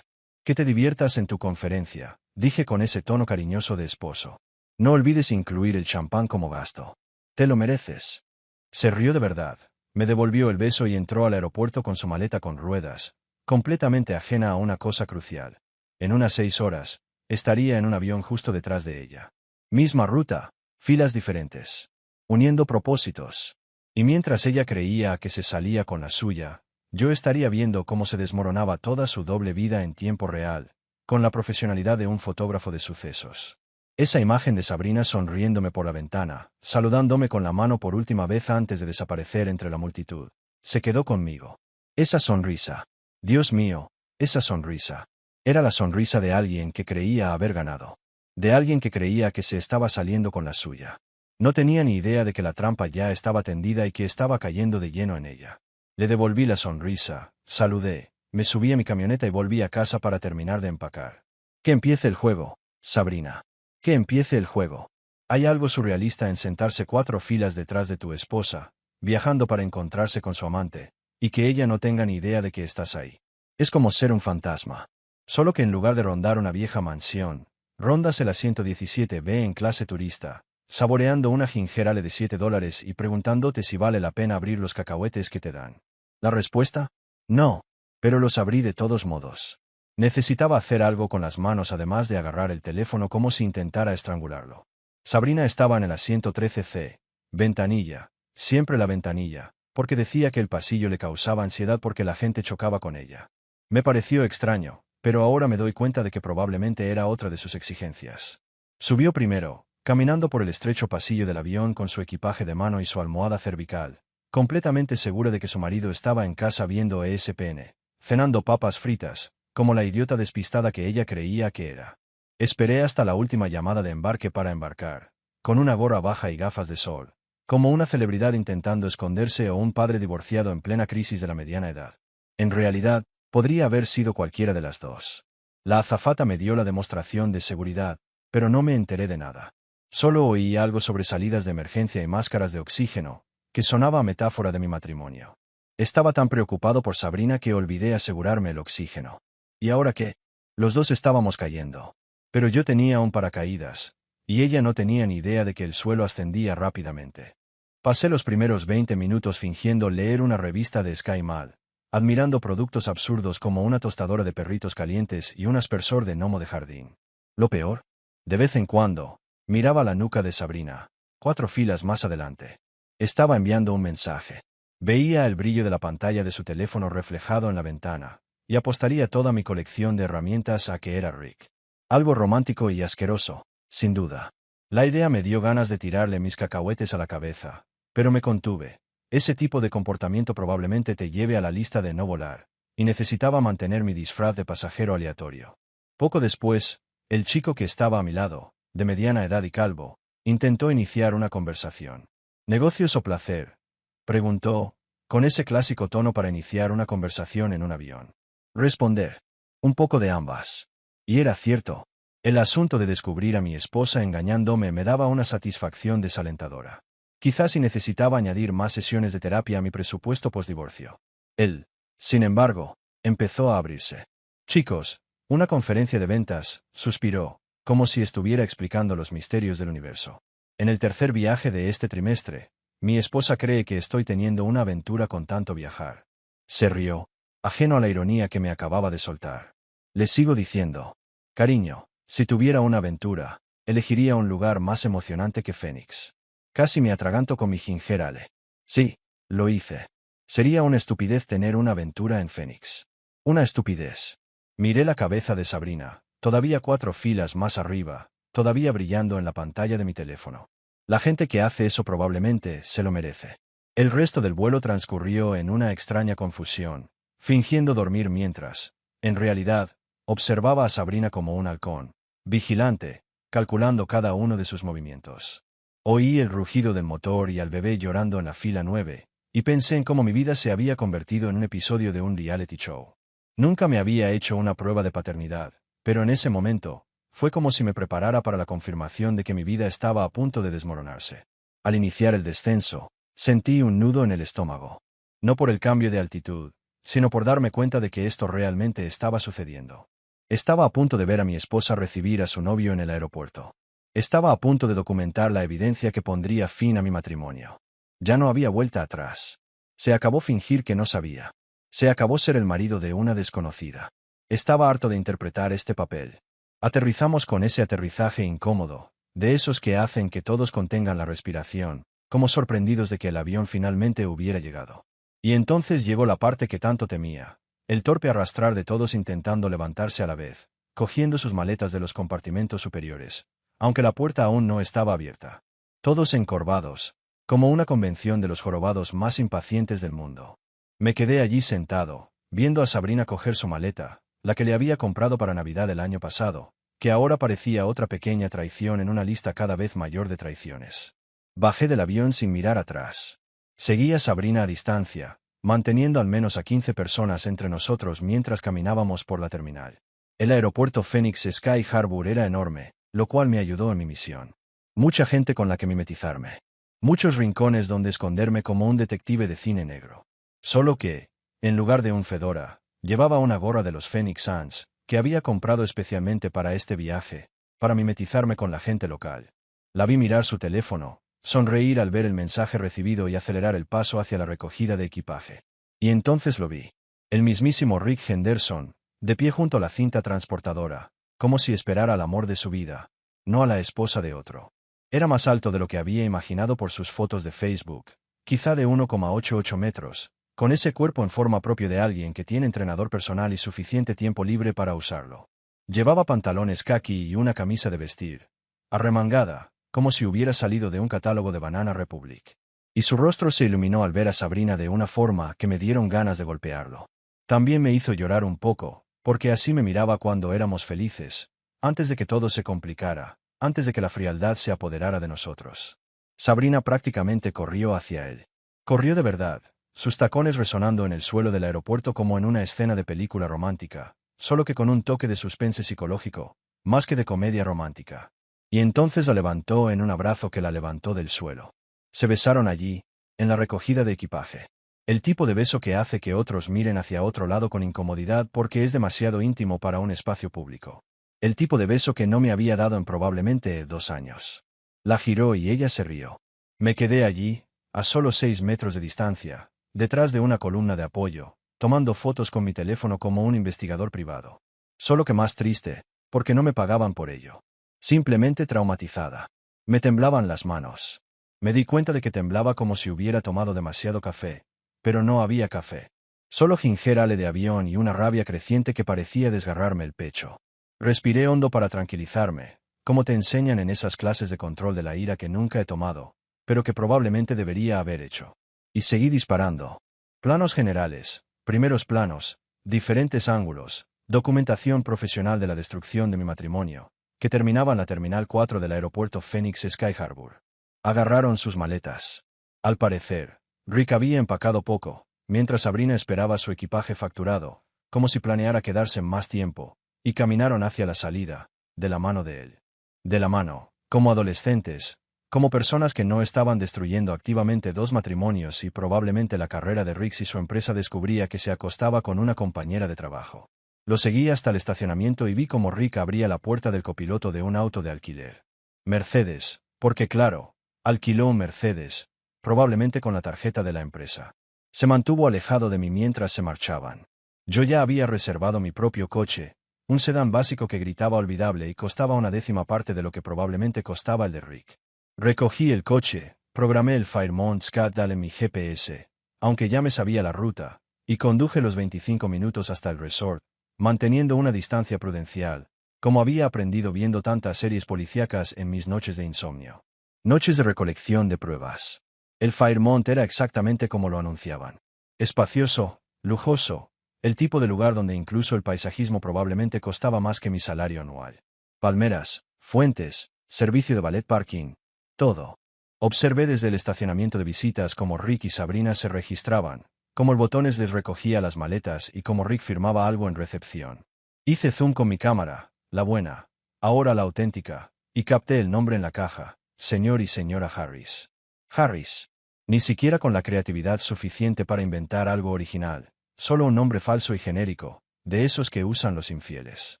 «Que te diviertas en tu conferencia», dije con ese tono cariñoso de esposo. «No olvides incluir el champán como gasto. Te lo mereces». Se rió de verdad, me devolvió el beso y entró al aeropuerto con su maleta con ruedas, completamente ajena a una cosa crucial. En unas 6 horas, estaría en un avión justo detrás de ella. Misma ruta, filas diferentes. Uniendo propósitos. Y mientras ella creía que se salía con la suya, yo estaría viendo cómo se desmoronaba toda su doble vida en tiempo real, con la profesionalidad de un fotógrafo de sucesos. Esa imagen de Sabrina sonriéndome por la ventana, saludándome con la mano por última vez antes de desaparecer entre la multitud, se quedó conmigo. Esa sonrisa. Dios mío, esa sonrisa. Era la sonrisa de alguien que creía haber ganado. De alguien que creía que se estaba saliendo con la suya. No tenía ni idea de que la trampa ya estaba tendida y que estaba cayendo de lleno en ella. Le devolví la sonrisa, saludé, me subí a mi camioneta y volví a casa para terminar de empacar. Que empiece el juego, Sabrina. Que empiece el juego. Hay algo surrealista en sentarse 4 filas detrás de tu esposa, viajando para encontrarse con su amante, y que ella no tenga ni idea de que estás ahí. Es como ser un fantasma. Solo que en lugar de rondar una vieja mansión, rondas el asiento 17B en clase turista, saboreando una gingerale de $7 y preguntándote si vale la pena abrir los cacahuetes que te dan. ¿La respuesta? No, pero los abrí de todos modos. Necesitaba hacer algo con las manos además de agarrar el teléfono como si intentara estrangularlo. Sabrina estaba en el asiento 13C. Ventanilla. Siempre la ventanilla, porque decía que el pasillo le causaba ansiedad porque la gente chocaba con ella. Me pareció extraño, pero ahora me doy cuenta de que probablemente era otra de sus exigencias. Subió primero, caminando por el estrecho pasillo del avión con su equipaje de mano y su almohada cervical, completamente segura de que su marido estaba en casa viendo ESPN, cenando papas fritas, como la idiota despistada que ella creía que era. Esperé hasta la última llamada de embarque para embarcar, con una gorra baja y gafas de sol, como una celebridad intentando esconderse o un padre divorciado en plena crisis de la mediana edad. En realidad, podría haber sido cualquiera de las dos. La azafata me dio la demostración de seguridad, pero no me enteré de nada. Solo oí algo sobre salidas de emergencia y máscaras de oxígeno, que sonaba a metáfora de mi matrimonio. Estaba tan preocupado por Sabrina que olvidé asegurarme el oxígeno. ¿Y ahora qué? Los dos estábamos cayendo. Pero yo tenía un paracaídas, y ella no tenía ni idea de que el suelo ascendía rápidamente. Pasé los primeros 20 minutos fingiendo leer una revista de Sky Mal, admirando productos absurdos como una tostadora de perritos calientes y un aspersor de gnomo de jardín. Lo peor, de vez en cuando, miraba la nuca de Sabrina, 4 filas más adelante. Estaba enviando un mensaje. Veía el brillo de la pantalla de su teléfono reflejado en la ventana, y apostaría toda mi colección de herramientas a que era Rick. Algo romántico y asqueroso, sin duda. La idea me dio ganas de tirarle mis cacahuetes a la cabeza, pero me contuve. Ese tipo de comportamiento probablemente te lleve a la lista de no volar, y necesitaba mantener mi disfraz de pasajero aleatorio. Poco después, el chico que estaba a mi lado, de mediana edad y calvo, intentó iniciar una conversación. ¿Negocios o placer?, preguntó, con ese clásico tono para iniciar una conversación en un avión. Responder. Un poco de ambas. Y era cierto. El asunto de descubrir a mi esposa engañándome me daba una satisfacción desalentadora. Quizás si necesitaba añadir más sesiones de terapia a mi presupuesto postdivorcio. Él, sin embargo, empezó a abrirse. Chicos, una conferencia de ventas, suspiró, como si estuviera explicando los misterios del universo. En el tercer viaje de este trimestre, mi esposa cree que estoy teniendo una aventura con tanto viajar. Se rió, ajeno a la ironía que me acababa de soltar. Le sigo diciendo, cariño, si tuviera una aventura, elegiría un lugar más emocionante que Phoenix. Casi me atraganto con mi ginger ale. Sí, lo hice. Sería una estupidez tener una aventura en Phoenix. Una estupidez. Miré la cabeza de Sabrina, todavía 4 filas más arriba, todavía brillando en la pantalla de mi teléfono. La gente que hace eso probablemente se lo merece. El resto del vuelo transcurrió en una extraña confusión, fingiendo dormir mientras, en realidad, observaba a Sabrina como un halcón, vigilante, calculando cada uno de sus movimientos. Oí el rugido del motor y al bebé llorando en la fila 9, y pensé en cómo mi vida se había convertido en un episodio de un reality show. Nunca me había hecho una prueba de paternidad, pero en ese momento, fue como si me preparara para la confirmación de que mi vida estaba a punto de desmoronarse. Al iniciar el descenso, sentí un nudo en el estómago. No por el cambio de altitud, sino por darme cuenta de que esto realmente estaba sucediendo. Estaba a punto de ver a mi esposa recibir a su novio en el aeropuerto. Estaba a punto de documentar la evidencia que pondría fin a mi matrimonio. Ya no había vuelta atrás. Se acabó fingir que no sabía. Se acabó ser el marido de una desconocida. Estaba harto de interpretar este papel. Aterrizamos con ese aterrizaje incómodo, de esos que hacen que todos contengan la respiración, como sorprendidos de que el avión finalmente hubiera llegado. Y entonces llegó la parte que tanto temía, el torpe arrastrar de todos intentando levantarse a la vez, cogiendo sus maletas de los compartimentos superiores, aunque la puerta aún no estaba abierta. Todos encorvados, como una convención de los jorobados más impacientes del mundo. Me quedé allí sentado, viendo a Sabrina coger su maleta, la que le había comprado para Navidad el año pasado, que ahora parecía otra pequeña traición en una lista cada vez mayor de traiciones. Bajé del avión sin mirar atrás. Seguí a Sabrina a distancia, manteniendo al menos a 15 personas entre nosotros mientras caminábamos por la terminal. El aeropuerto Phoenix Sky Harbor era enorme, lo cual me ayudó en mi misión. Mucha gente con la que mimetizarme. Muchos rincones donde esconderme como un detective de cine negro. Solo que, en lugar de un fedora, llevaba una gorra de los Phoenix Suns, que había comprado especialmente para este viaje, para mimetizarme con la gente local. La vi mirar su teléfono, sonreír al ver el mensaje recibido y acelerar el paso hacia la recogida de equipaje. Y entonces lo vi. El mismísimo Rick Henderson, de pie junto a la cinta transportadora, como si esperara al amor de su vida, no a la esposa de otro. Era más alto de lo que había imaginado por sus fotos de Facebook, quizá de 1,88 metros, con ese cuerpo en forma propio de alguien que tiene entrenador personal y suficiente tiempo libre para usarlo. Llevaba pantalones caqui y una camisa de vestir, arremangada, como si hubiera salido de un catálogo de Banana Republic. Y su rostro se iluminó al ver a Sabrina de una forma que me dieron ganas de golpearlo. También me hizo llorar un poco, porque así me miraba cuando éramos felices, antes de que todo se complicara, antes de que la frialdad se apoderara de nosotros. Sabrina prácticamente corrió hacia él. Corrió de verdad, sus tacones resonando en el suelo del aeropuerto como en una escena de película romántica, solo que con un toque de suspense psicológico, más que de comedia romántica. Y entonces la levantó en un abrazo que la levantó del suelo. Se besaron allí, en la recogida de equipaje. El tipo de beso que hace que otros miren hacia otro lado con incomodidad porque es demasiado íntimo para un espacio público. El tipo de beso que no me había dado en probablemente 2 años. La giró y ella se rió. Me quedé allí, a solo 6 metros de distancia, detrás de una columna de apoyo, tomando fotos con mi teléfono como un investigador privado. Solo que más triste, porque no me pagaban por ello. Simplemente traumatizada. Me temblaban las manos. Me di cuenta de que temblaba como si hubiera tomado demasiado café, pero no había café. Solo ginger ale de avión y una rabia creciente que parecía desgarrarme el pecho. Respiré hondo para tranquilizarme, como te enseñan en esas clases de control de la ira que nunca he tomado, pero que probablemente debería haber hecho. Y seguí disparando. Planos generales, primeros planos, diferentes ángulos, documentación profesional de la destrucción de mi matrimonio, que terminaba en la Terminal 4 del aeropuerto Phoenix Sky Harbor. Agarraron sus maletas. Al parecer, Rick había empacado poco, mientras Sabrina esperaba su equipaje facturado, como si planeara quedarse más tiempo, y caminaron hacia la salida, de la mano de él. De la mano, como adolescentes, como personas que no estaban destruyendo activamente 2 matrimonios y probablemente la carrera de Rick si su empresa descubría que se acostaba con una compañera de trabajo. Lo seguí hasta el estacionamiento y vi cómo Rick abría la puerta del copiloto de un auto de alquiler. Mercedes, porque claro, alquiló un Mercedes, probablemente con la tarjeta de la empresa. Se mantuvo alejado de mí mientras se marchaban. Yo ya había reservado mi propio coche, un sedán básico que gritaba olvidable y costaba una 10ª parte de lo que probablemente costaba el de Rick. Recogí el coche, programé el Fairmont Scottsdale en mi GPS, aunque ya me sabía la ruta, y conduje los 25 minutos hasta el resort, manteniendo una distancia prudencial, como había aprendido viendo tantas series policíacas en mis noches de insomnio. Noches de recolección de pruebas. El Fairmont era exactamente como lo anunciaban. Espacioso, lujoso, el tipo de lugar donde incluso el paisajismo probablemente costaba más que mi salario anual. Palmeras, fuentes, servicio de valet parking, todo. Observé desde el estacionamiento de visitas cómo Rick y Sabrina se registraban, cómo el botones les recogía las maletas y cómo Rick firmaba algo en recepción. Hice zoom con mi cámara, la buena, ahora la auténtica, y capté el nombre en la caja, señor y señora Harris. Harris. Ni siquiera con la creatividad suficiente para inventar algo original, solo un nombre falso y genérico, de esos que usan los infieles.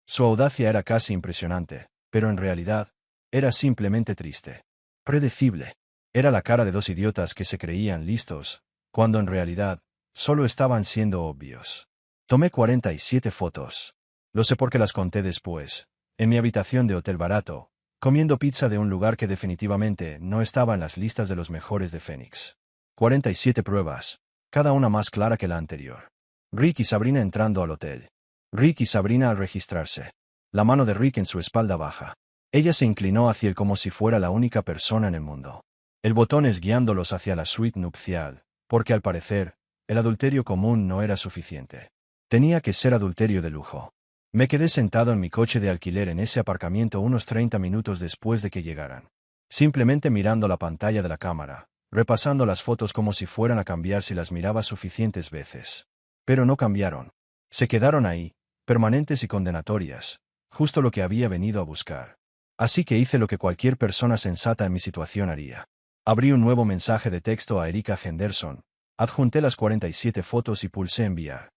Su audacia era casi impresionante, pero en realidad, era simplemente triste. Predecible. Era la cara de 2 idiotas que se creían listos, cuando en realidad, solo estaban siendo obvios. Tomé 47 fotos. Lo sé porque las conté después, en mi habitación de hotel barato, comiendo pizza de un lugar que definitivamente no estaba en las listas de los mejores de Phoenix. 47 pruebas, cada una más clara que la anterior. Rick y Sabrina entrando al hotel. Rick y Sabrina al registrarse. La mano de Rick en su espalda baja. Ella se inclinó hacia él como si fuera la única persona en el mundo. El botón es guiándolos hacia la suite nupcial, porque al parecer, el adulterio común no era suficiente. Tenía que ser adulterio de lujo. Me quedé sentado en mi coche de alquiler en ese aparcamiento unos 30 minutos después de que llegaran. Simplemente mirando la pantalla de la cámara, repasando las fotos como si fueran a cambiar si las miraba suficientes veces. Pero no cambiaron. Se quedaron ahí, permanentes y condenatorias, justo lo que había venido a buscar. Así que hice lo que cualquier persona sensata en mi situación haría. Abrí un nuevo mensaje de texto a Erika Henderson, adjunté las 47 fotos y pulsé enviar.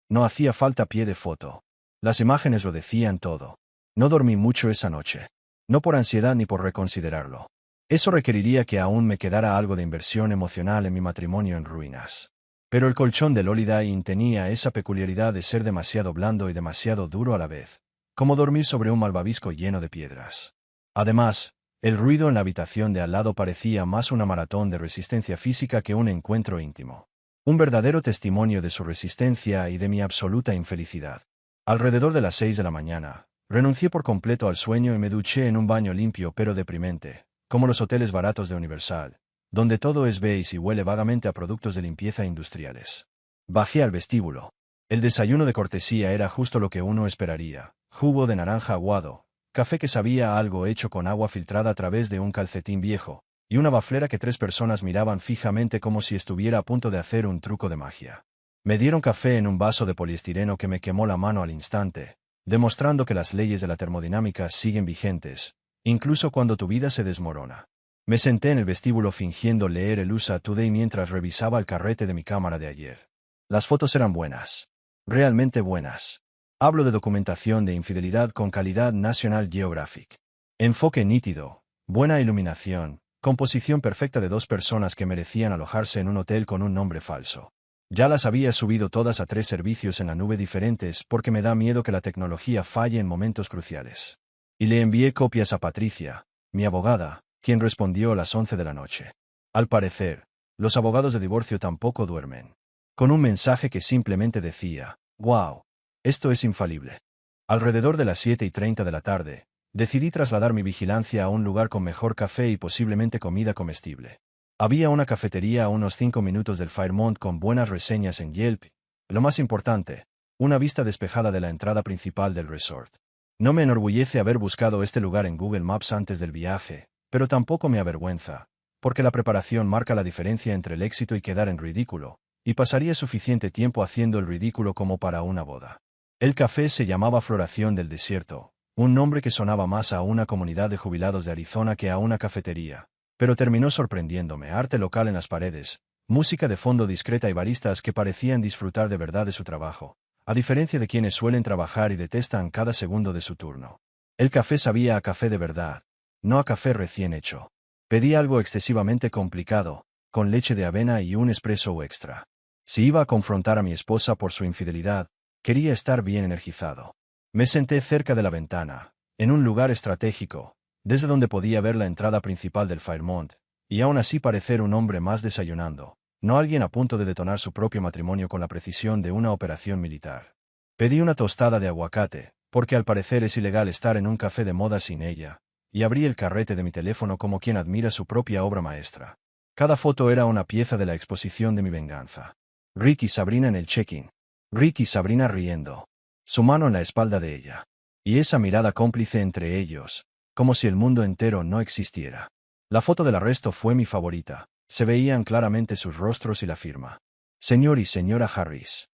No hacía falta pie de foto. Las imágenes lo decían todo. No dormí mucho esa noche. No por ansiedad ni por reconsiderarlo. Eso requeriría que aún me quedara algo de inversión emocional en mi matrimonio en ruinas. Pero el colchón del Holiday Inn tenía esa peculiaridad de ser demasiado blando y demasiado duro a la vez, como dormir sobre un malvavisco lleno de piedras. Además, el ruido en la habitación de al lado parecía más una maratón de resistencia física que un encuentro íntimo. Un verdadero testimonio de su resistencia y de mi absoluta infelicidad. Alrededor de las 6 de la mañana, renuncié por completo al sueño y me duché en un baño limpio pero deprimente, como los hoteles baratos de Universal, donde todo es beige y huele vagamente a productos de limpieza industriales. Bajé al vestíbulo. El desayuno de cortesía era justo lo que uno esperaría: jugo de naranja aguado, café que sabía a algo hecho con agua filtrada a través de un calcetín viejo, y una baflera que 3 personas miraban fijamente como si estuviera a punto de hacer un truco de magia. Me dieron café en un vaso de poliestireno que me quemó la mano al instante, demostrando que las leyes de la termodinámica siguen vigentes, incluso cuando tu vida se desmorona. Me senté en el vestíbulo fingiendo leer el USA Today mientras revisaba el carrete de mi cámara de ayer. Las fotos eran buenas. Realmente buenas. Hablo de documentación de infidelidad con calidad National Geographic. Enfoque nítido, buena iluminación, composición perfecta de 2 personas que merecían alojarse en un hotel con un nombre falso. Ya las había subido todas a 3 servicios en la nube diferentes porque me da miedo que la tecnología falle en momentos cruciales. Y le envié copias a Patricia, mi abogada, quien respondió a las 11 de la noche. Al parecer, los abogados de divorcio tampoco duermen. Con un mensaje que simplemente decía: «Wow, esto es infalible». Alrededor de las 7:30 de la tarde, decidí trasladar mi vigilancia a un lugar con mejor café y posiblemente comida comestible. Había una cafetería a unos 5 minutos del Fairmont con buenas reseñas en Yelp. Lo más importante, una vista despejada de la entrada principal del resort. No me enorgullece haber buscado este lugar en Google Maps antes del viaje, pero tampoco me avergüenza, porque la preparación marca la diferencia entre el éxito y quedar en ridículo, y pasaría suficiente tiempo haciendo el ridículo como para una boda. El café se llamaba Floración del Desierto, un nombre que sonaba más a una comunidad de jubilados de Arizona que a una cafetería, pero terminó sorprendiéndome: arte local en las paredes, música de fondo discreta y baristas que parecían disfrutar de verdad de su trabajo, a diferencia de quienes suelen trabajar y detestan cada segundo de su turno. El café sabía a café de verdad, no a café recién hecho. Pedí algo excesivamente complicado, con leche de avena y un espresso extra. Si iba a confrontar a mi esposa por su infidelidad, quería estar bien energizado. Me senté cerca de la ventana, en un lugar estratégico, desde donde podía ver la entrada principal del Fairmont, y aún así parecer un hombre más desayunando, no alguien a punto de detonar su propio matrimonio con la precisión de una operación militar. Pedí una tostada de aguacate, porque al parecer es ilegal estar en un café de moda sin ella, y abrí el carrete de mi teléfono como quien admira su propia obra maestra. Cada foto era una pieza de la exposición de mi venganza. Rick y Sabrina en el check-in. Rick y Sabrina riendo. Su mano en la espalda de ella. Y esa mirada cómplice entre ellos, como si el mundo entero no existiera. La foto del arresto fue mi favorita. Se veían claramente sus rostros y la firma. Señor y señora Harris.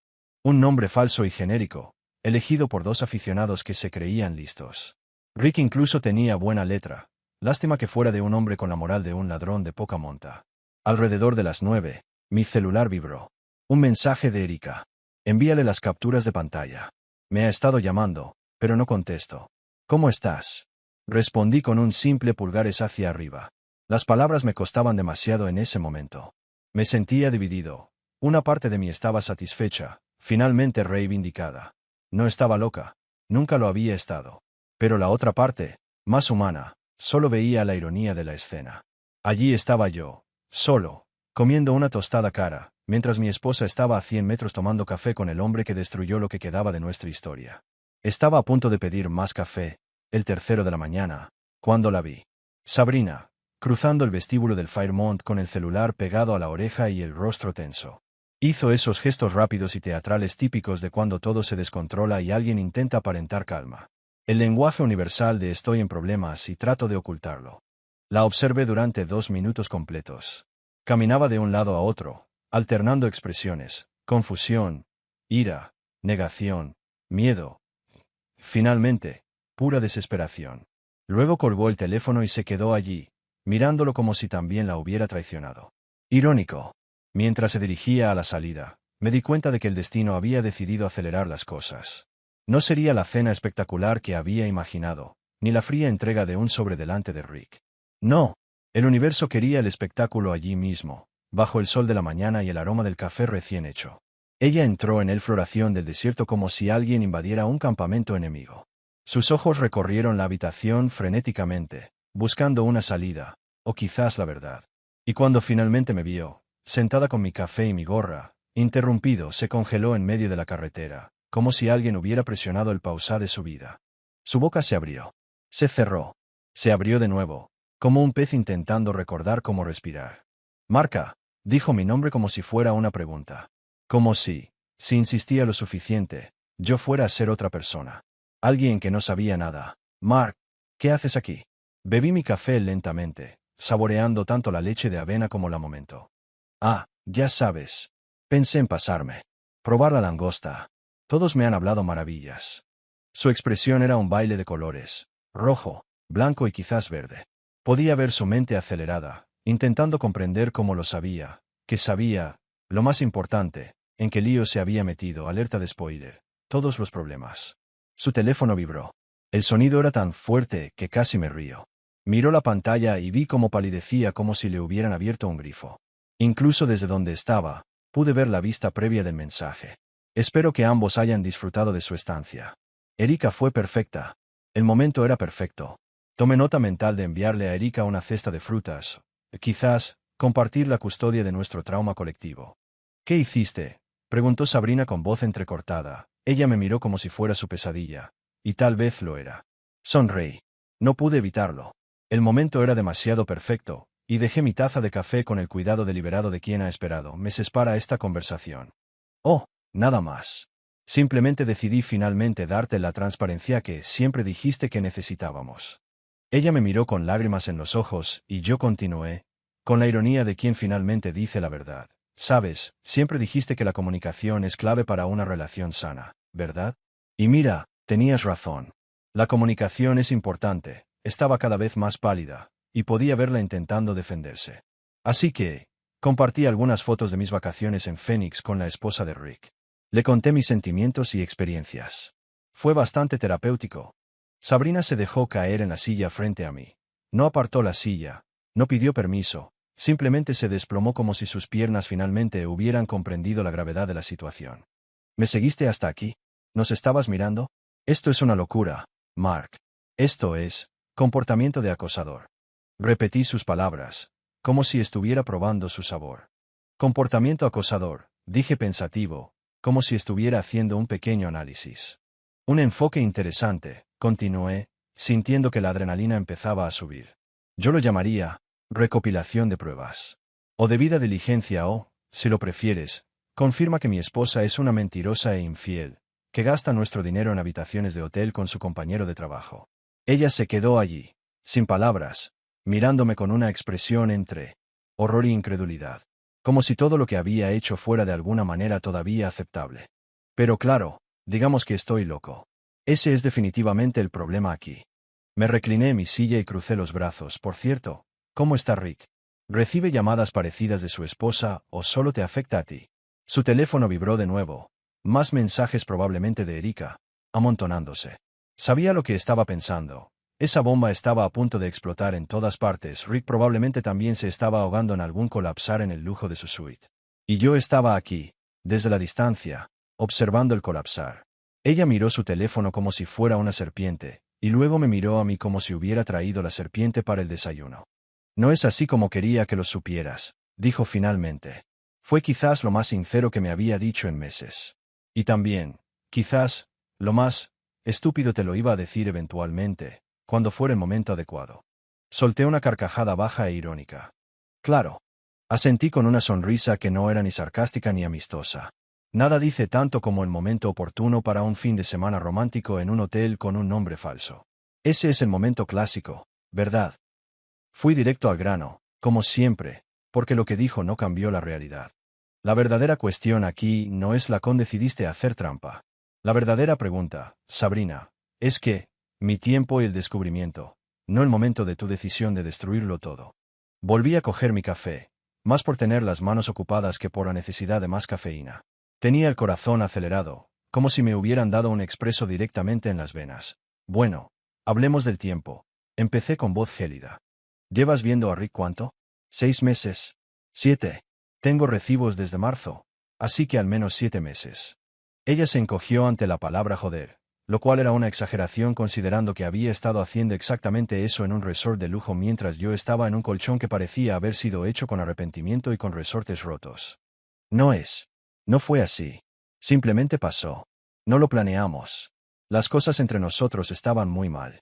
Un nombre falso y genérico, elegido por 2 aficionados que se creían listos. Rick incluso tenía buena letra. Lástima que fuera de un hombre con la moral de un ladrón de poca monta. Alrededor de las 9, mi celular vibró. Un mensaje de Erika. Envíale las capturas de pantalla. Me ha estado llamando, pero no contesto. ¿Cómo estás? Respondí con un simple pulgares hacia arriba. Las palabras me costaban demasiado en ese momento. Me sentía dividido. Una parte de mí estaba satisfecha, finalmente reivindicada. No estaba loca. Nunca lo había estado. Pero la otra parte, más humana, solo veía la ironía de la escena. Allí estaba yo, solo, comiendo una tostada cara, mientras mi esposa estaba a 100 metros tomando café con el hombre que destruyó lo que quedaba de nuestra historia. Estaba a punto de pedir más café, el tercero de la mañana, cuando la vi. Sabrina, cruzando el vestíbulo del Fairmont con el celular pegado a la oreja y el rostro tenso. Hizo esos gestos rápidos y teatrales típicos de cuando todo se descontrola y alguien intenta aparentar calma. El lenguaje universal de estoy en problemas y trato de ocultarlo. La observé durante 2 minutos completos. Caminaba de un lado a otro, alternando expresiones: confusión, ira, negación, miedo. Finalmente, pura desesperación. Luego colgó el teléfono y se quedó allí, mirándolo como si también la hubiera traicionado. Irónico. Mientras se dirigía a la salida, me di cuenta de que el destino había decidido acelerar las cosas. No sería la cena espectacular que había imaginado, ni la fría entrega de un sobre delante de Rick. No. El universo quería el espectáculo allí mismo, bajo el sol de la mañana y el aroma del café recién hecho. Ella entró en el floración del desierto como si alguien invadiera un campamento enemigo. Sus ojos recorrieron la habitación frenéticamente, buscando una salida, o quizás la verdad. Y cuando finalmente me vio, sentada con mi café y mi gorra, interrumpido, se congeló en medio de la carretera, como si alguien hubiera presionado el pausá de su vida. Su boca se abrió. Se cerró. Se abrió de nuevo, como un pez intentando recordar cómo respirar. Marca, dijo mi nombre como si fuera una pregunta. Como si insistía lo suficiente, yo fuera a ser otra persona. Alguien que no sabía nada. Mark, ¿qué haces aquí? Bebí mi café lentamente, saboreando tanto la leche de avena como la momento. Ah, ya sabes. Pensé en pasarme. Probar la langosta. Todos me han hablado maravillas. Su expresión era un baile de colores. Rojo, blanco y quizás verde. Podía ver su mente acelerada, intentando comprender cómo lo sabía, que sabía, lo más importante, en qué lío se había metido, alerta de spoiler, todos los problemas. Su teléfono vibró. El sonido era tan fuerte que casi me río. Miró la pantalla y vi cómo palidecía como si le hubieran abierto un grifo. Incluso desde donde estaba, pude ver la vista previa del mensaje. Espero que ambos hayan disfrutado de su estancia. Erika fue perfecta. El momento era perfecto. Tomé nota mental de enviarle a Erika una cesta de frutas. Quizás, compartir la custodia de nuestro trauma colectivo. ¿Qué hiciste? Preguntó Sabrina con voz entrecortada. Ella me miró como si fuera su pesadilla. Y tal vez lo era. Sonreí. No pude evitarlo. El momento era demasiado perfecto, y dejé mi taza de café con el cuidado deliberado de quien ha esperado meses para esta conversación. Oh, nada más. Simplemente decidí finalmente darte la transparencia que siempre dijiste que necesitábamos. Ella me miró con lágrimas en los ojos, y yo continué, con la ironía de quien finalmente dice la verdad. Sabes, siempre dijiste que la comunicación es clave para una relación sana, ¿verdad? Y mira, tenías razón. La comunicación es importante. Estaba cada vez más pálida, y podía verla intentando defenderse. Así que, compartí algunas fotos de mis vacaciones en Phoenix con la esposa de Rick. Le conté mis sentimientos y experiencias. Fue bastante terapéutico. Sabrina se dejó caer en la silla frente a mí. No apartó la silla, no pidió permiso, simplemente se desplomó como si sus piernas finalmente hubieran comprendido la gravedad de la situación. ¿Me seguiste hasta aquí? ¿Nos estabas mirando? Esto es una locura, Mark. Esto es comportamiento de acosador. Repetí sus palabras, como si estuviera probando su sabor. Comportamiento acosador, dije pensativo, como si estuviera haciendo un pequeño análisis. Un enfoque interesante, continué, sintiendo que la adrenalina empezaba a subir. Yo lo llamaría recopilación de pruebas. O debida diligencia o, si lo prefieres, confirma que mi esposa es una mentirosa e infiel, que gasta nuestro dinero en habitaciones de hotel con su compañero de trabajo. Ella se quedó allí, sin palabras, mirándome con una expresión entre horror e incredulidad, como si todo lo que había hecho fuera de alguna manera todavía aceptable. Pero claro, digamos que estoy loco. Ese es definitivamente el problema aquí. Me recliné en mi silla y crucé los brazos. Por cierto, ¿cómo está Rick? ¿Recibe llamadas parecidas de su esposa o solo te afecta a ti? Su teléfono vibró de nuevo. Más mensajes probablemente de Erika, amontonándose. Sabía lo que estaba pensando. Esa bomba estaba a punto de explotar en todas partes. Rick probablemente también se estaba ahogando en algún colapsar en el lujo de su suite. Y yo estaba aquí, desde la distancia, observando el colapsar. Ella miró su teléfono como si fuera una serpiente, y luego me miró a mí como si hubiera traído la serpiente para el desayuno. No es así como quería que lo supieras, dijo finalmente. Fue quizás lo más sincero que me había dicho en meses. Y también, quizás, lo más estúpido te lo iba a decir eventualmente, cuando fuera el momento adecuado. Solté una carcajada baja e irónica. Claro. Asentí con una sonrisa que no era ni sarcástica ni amistosa. Nada dice tanto como el momento oportuno para un fin de semana romántico en un hotel con un nombre falso. Ese es el momento clásico, ¿verdad? Fui directo al grano, como siempre, porque lo que dijo no cambió la realidad. La verdadera cuestión aquí no es la con decidiste hacer trampa. La verdadera pregunta, Sabrina, es que, mi tiempo y el descubrimiento, no el momento de tu decisión de destruirlo todo. Volví a coger mi café, más por tener las manos ocupadas que por la necesidad de más cafeína. Tenía el corazón acelerado, como si me hubieran dado un expreso directamente en las venas. Bueno, Hablemos del tiempo. Empecé con voz gélida. ¿Llevas viendo a Rick cuánto? 6 meses. 7. Tengo recibos desde marzo. Así que al menos 7 meses. Ella se encogió ante la palabra joder, lo cual era una exageración considerando que había estado haciendo exactamente eso en un resort de lujo mientras yo estaba en un colchón que parecía haber sido hecho con arrepentimiento y con resortes rotos. No fue así. Simplemente pasó. No lo planeamos. Las cosas entre nosotros estaban muy mal.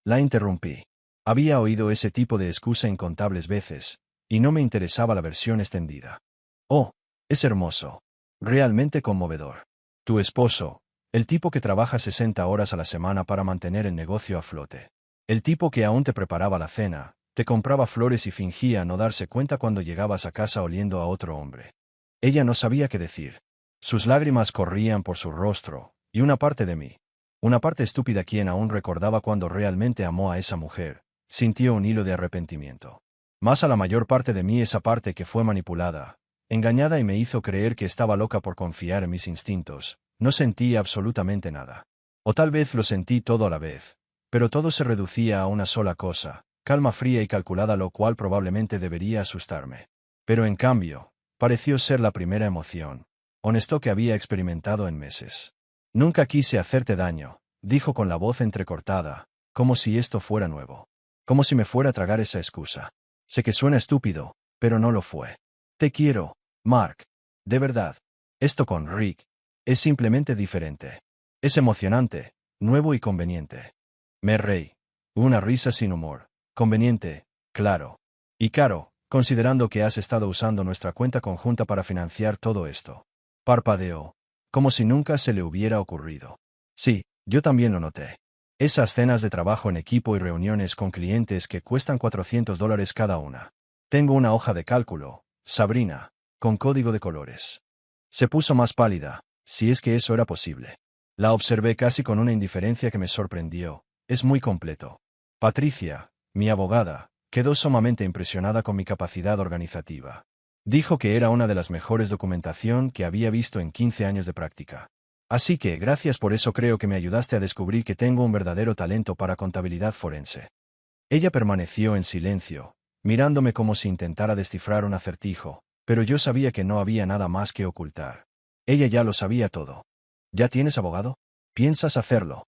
La interrumpí. Había oído ese tipo de excusa incontables veces, y no me interesaba la versión extendida. Oh, es hermoso. Realmente conmovedor. Tu esposo, el tipo que trabaja 60 horas a la semana para mantener el negocio a flote. El tipo que aún te preparaba la cena, te compraba flores y fingía no darse cuenta cuando llegabas a casa oliendo a otro hombre. Ella no sabía qué decir. Sus lágrimas corrían por su rostro, y una parte de mí, una parte estúpida quien aún recordaba cuando realmente amó a esa mujer, sintió un hilo de arrepentimiento. Más a la mayor parte de mí esa parte que fue manipulada, engañada y me hizo creer que estaba loca por confiar en mis instintos, no sentí absolutamente nada. O tal vez lo sentí todo a la vez, pero todo se reducía a una sola cosa, calma fría y calculada, lo cual probablemente debería asustarme. Pero en cambio, pareció ser la primera emoción, honesto que había experimentado en meses. Nunca quise hacerte daño, dijo con la voz entrecortada, como si esto fuera nuevo. Como si me fuera a tragar esa excusa. Sé que suena estúpido, pero no lo fue. Te quiero, Mark. De verdad. Esto con Rick es simplemente diferente. Es emocionante, nuevo y conveniente. Me reí. Una risa sin humor. Conveniente, claro. Y caro, considerando que has estado usando nuestra cuenta conjunta para financiar todo esto. Parpadeó, como si nunca se le hubiera ocurrido. Sí, yo también lo noté. Esas cenas de trabajo en equipo y reuniones con clientes que cuestan $400 cada una. Tengo una hoja de cálculo, Sabrina, con código de colores. Se puso más pálida, si es que eso era posible. La observé casi con una indiferencia que me sorprendió. Es muy completo. Patricia, mi abogada, quedó sumamente impresionada con mi capacidad organizativa. Dijo que era una de las mejores documentación que había visto en 15 años de práctica. Así que, gracias por eso, creo que me ayudaste a descubrir que tengo un verdadero talento para contabilidad forense. Ella permaneció en silencio, mirándome como si intentara descifrar un acertijo, pero yo sabía que no había nada más que ocultar. Ella ya lo sabía todo. ¿Ya tienes abogado? ¿Piensas hacerlo?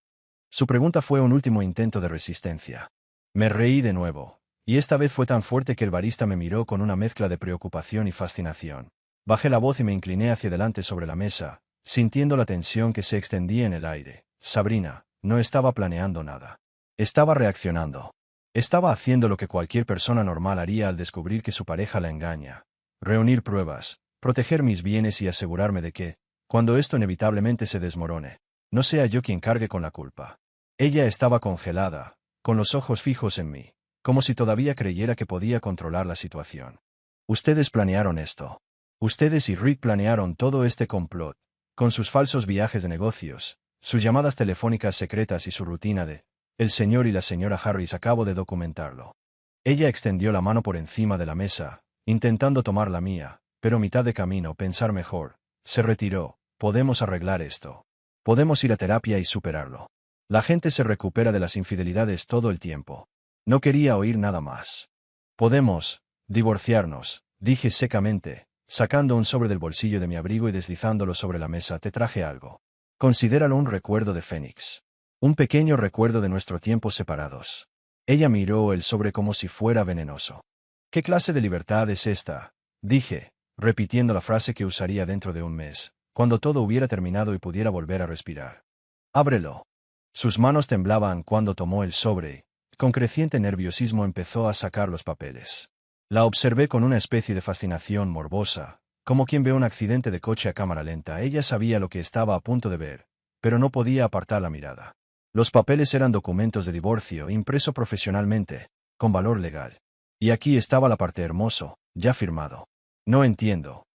Su pregunta fue un último intento de resistencia. Me reí de nuevo, y esta vez fue tan fuerte que el barista me miró con una mezcla de preocupación y fascinación. Bajé la voz y me incliné hacia adelante sobre la mesa, sintiendo la tensión que se extendía en el aire. Sabrina, no estaba planeando nada. Estaba reaccionando. Estaba haciendo lo que cualquier persona normal haría al descubrir que su pareja la engaña. Reunir pruebas, proteger mis bienes y asegurarme de que, cuando esto inevitablemente se desmorone, no sea yo quien cargue con la culpa. Ella estaba congelada, con los ojos fijos en mí, como si todavía creyera que podía controlar la situación. Ustedes planearon esto. Ustedes y Rick planearon todo este complot, con sus falsos viajes de negocios, sus llamadas telefónicas secretas y su rutina de el señor y la señora Harris. Acabo de documentarlo. Ella extendió la mano por encima de la mesa, intentando tomar la mía, pero mitad de camino pensar mejor, se retiró. Podemos arreglar esto. Podemos ir a terapia y superarlo. La gente se recupera de las infidelidades todo el tiempo. No quería oír nada más. Podemos divorciarnos, dije secamente, sacando un sobre del bolsillo de mi abrigo y deslizándolo sobre la mesa. Te traje algo. Considéralo un recuerdo de Fénix. Un pequeño recuerdo de nuestro tiempo separados. Ella miró el sobre como si fuera venenoso. ¿Qué clase de libertad es esta? Dije, repitiendo la frase que usaría dentro de un mes, cuando todo hubiera terminado y pudiera volver a respirar. Ábrelo. Sus manos temblaban cuando tomó el sobre, y, con creciente nerviosismo empezó a sacar los papeles. La observé con una especie de fascinación morbosa, como quien ve un accidente de coche a cámara lenta. Ella sabía lo que estaba a punto de ver, pero no podía apartar la mirada. Los papeles eran documentos de divorcio impreso profesionalmente, con valor legal. Y aquí estaba la parte hermoso, ya firmado. No entiendo,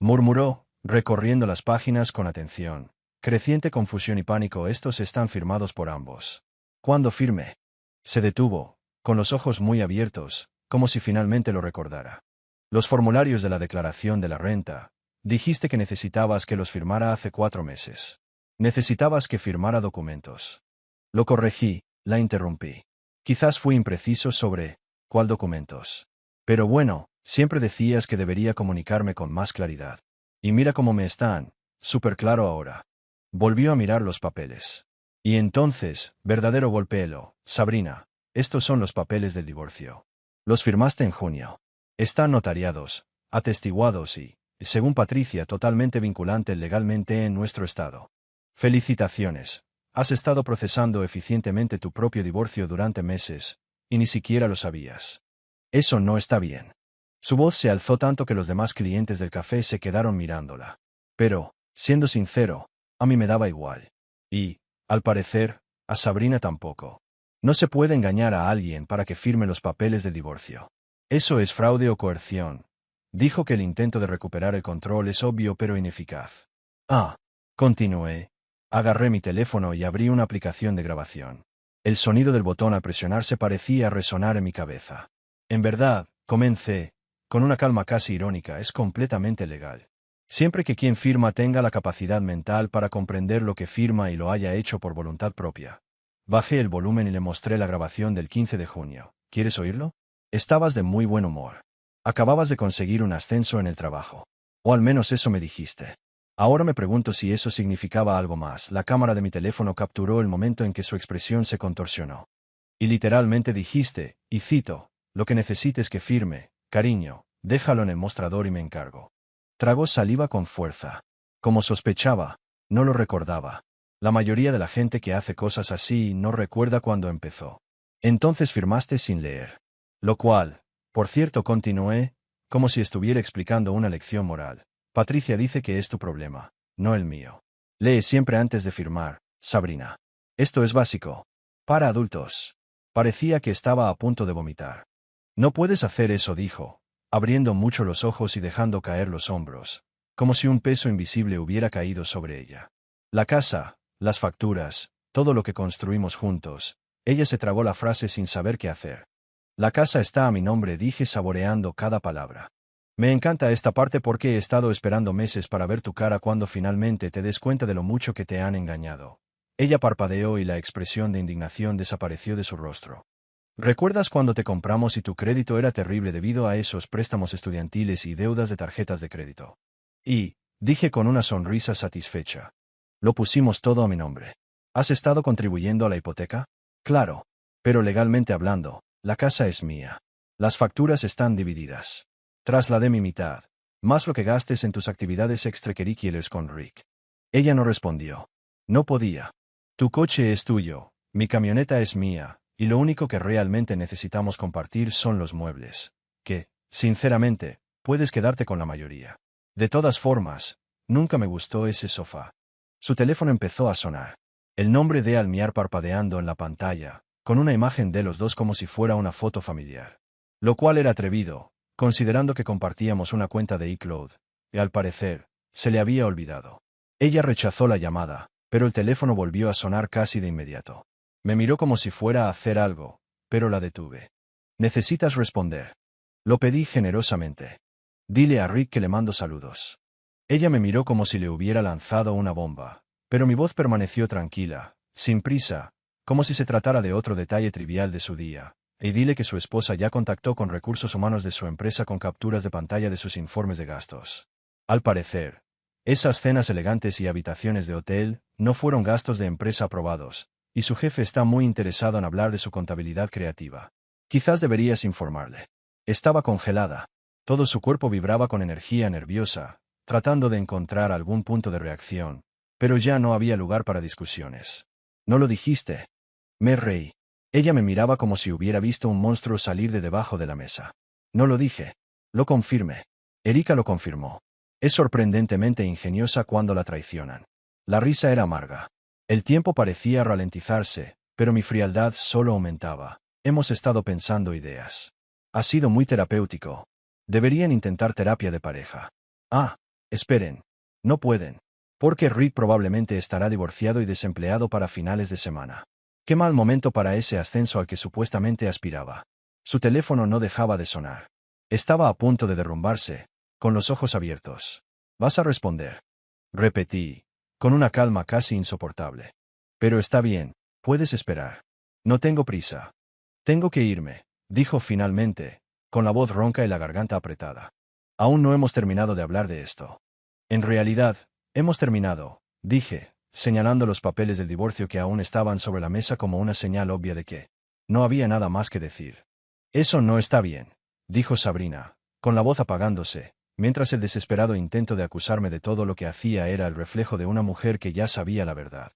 murmuró, recorriendo las páginas con atención. Creciente confusión y pánico. Estos están firmados por ambos. ¿Cuándo firme? Se detuvo, con los ojos muy abiertos, como si finalmente lo recordara. Los formularios de la declaración de la renta. Dijiste que necesitabas que los firmara hace 4 meses. Necesitabas que firmara documentos. Lo corregí, La interrumpí. Quizás fui impreciso sobre cuál documentos. Pero bueno, siempre decías que debería comunicarme con más claridad. Y mira cómo me están, súper claro ahora. Volvió a mirar los papeles. Y entonces, verdadero golpeo, Sabrina, estos son los papeles del divorcio. Los firmaste en junio. Están notariados, atestiguados y, según Patricia, totalmente vinculante legalmente en nuestro estado. Felicitaciones. Has estado procesando eficientemente tu propio divorcio durante meses, y ni siquiera lo sabías. Eso no está bien. Su voz se alzó tanto que los demás clientes del café se quedaron mirándola. Pero, siendo sincero, a mí me daba igual. Y, al parecer, a Sabrina tampoco. No se puede engañar a alguien para que firme los papeles del divorcio. Eso es fraude o coerción. Dijo que el intento de recuperar el control es obvio pero ineficaz. Ah, continué. Agarré mi teléfono y abrí una aplicación de grabación. El sonido del botón al presionarse parecía resonar en mi cabeza. En verdad, comencé, con una calma casi irónica, es completamente legal. Siempre que quien firma tenga la capacidad mental para comprender lo que firma y lo haya hecho por voluntad propia. Bajé el volumen y le mostré la grabación del 15 de junio. ¿Quieres oírlo? Estabas de muy buen humor. Acababas de conseguir un ascenso en el trabajo. O al menos eso me dijiste. Ahora me pregunto si eso significaba algo más. La cámara de mi teléfono capturó el momento en que su expresión se contorsionó. Y literalmente dijiste, y cito, lo que necesites que firme, cariño, déjalo en el mostrador y me encargo. Tragó saliva con fuerza. Como sospechaba, no lo recordaba. La mayoría de la gente que hace cosas así no recuerda cuándo empezó. Entonces firmaste sin leer. Lo cual, por cierto, continué, como si estuviera explicando una lección moral. Patricia dice que es tu problema, no el mío. Lee siempre antes de firmar, Sabrina. Esto es básico. Para adultos. Parecía que estaba a punto de vomitar. No puedes hacer eso, dijo, abriendo mucho los ojos y dejando caer los hombros, como si un peso invisible hubiera caído sobre ella. La casa, las facturas, todo lo que construimos juntos. Ella se tragó la frase sin saber qué hacer. La casa está a mi nombre, dije saboreando cada palabra. Me encanta esta parte porque he estado esperando meses para ver tu cara cuando finalmente te des cuenta de lo mucho que te han engañado. Ella parpadeó y la expresión de indignación desapareció de su rostro. ¿Recuerdas cuando te compramos y tu crédito era terrible debido a esos préstamos estudiantiles y deudas de tarjetas de crédito? Y, dije con una sonrisa satisfecha. Lo pusimos todo a mi nombre. ¿Has estado contribuyendo a la hipoteca? Claro. Pero legalmente hablando, la casa es mía. Las facturas están divididas. Trasladé mi mitad, más lo que gastes en tus actividades extracurriculares con Rick. Ella no respondió. No podía. Tu coche es tuyo, mi camioneta es mía, y lo único que realmente necesitamos compartir son los muebles. Que, sinceramente, puedes quedarte con la mayoría. De todas formas, nunca me gustó ese sofá. Su teléfono empezó a sonar. El nombre de Almiar parpadeando en la pantalla, con una imagen de los dos como si fuera una foto familiar. Lo cual era atrevido, considerando que compartíamos una cuenta de iCloud, y al parecer, se le había olvidado. Ella rechazó la llamada, pero el teléfono volvió a sonar casi de inmediato. Me miró como si fuera a hacer algo, pero la detuve. Necesitas responder. Lo pedí generosamente. Dile a Rick que le mando saludos. Ella me miró como si le hubiera lanzado una bomba, pero mi voz permaneció tranquila, sin prisa, como si se tratara de otro detalle trivial de su día. Y dile que su esposa ya contactó con recursos humanos de su empresa con capturas de pantalla de sus informes de gastos. Al parecer, esas cenas elegantes y habitaciones de hotel no fueron gastos de empresa aprobados, y su jefe está muy interesado en hablar de su contabilidad creativa. Quizás deberías informarle. Estaba congelada. Todo su cuerpo vibraba con energía nerviosa, tratando de encontrar algún punto de reacción, pero ya no había lugar para discusiones. ¿No lo dijiste? Me reí. Ella me miraba como si hubiera visto un monstruo salir de debajo de la mesa. No lo dije. Lo confirmé. Erika lo confirmó. Es sorprendentemente ingeniosa cuando la traicionan. La risa era amarga. El tiempo parecía ralentizarse, pero mi frialdad solo aumentaba. Hemos estado pensando ideas. Ha sido muy terapéutico. Deberían intentar terapia de pareja. Ah, esperen. No pueden. Porque Rick probablemente estará divorciado y desempleado para finales de semana. Qué mal momento para ese ascenso al que supuestamente aspiraba. Su teléfono no dejaba de sonar. Estaba a punto de derrumbarse, con los ojos abiertos. ¿Vas a responder? Repetí, con una calma casi insoportable. Pero está bien, puedes esperar. No tengo prisa. Tengo que irme, dijo finalmente, con la voz ronca y la garganta apretada. Aún no hemos terminado de hablar de esto. En realidad, hemos terminado, dije, señalando los papeles del divorcio que aún estaban sobre la mesa como una señal obvia de que no había nada más que decir. Eso no está bien, dijo Sabrina, con la voz apagándose, mientras el desesperado intento de acusarme de todo lo que hacía era el reflejo de una mujer que ya sabía la verdad.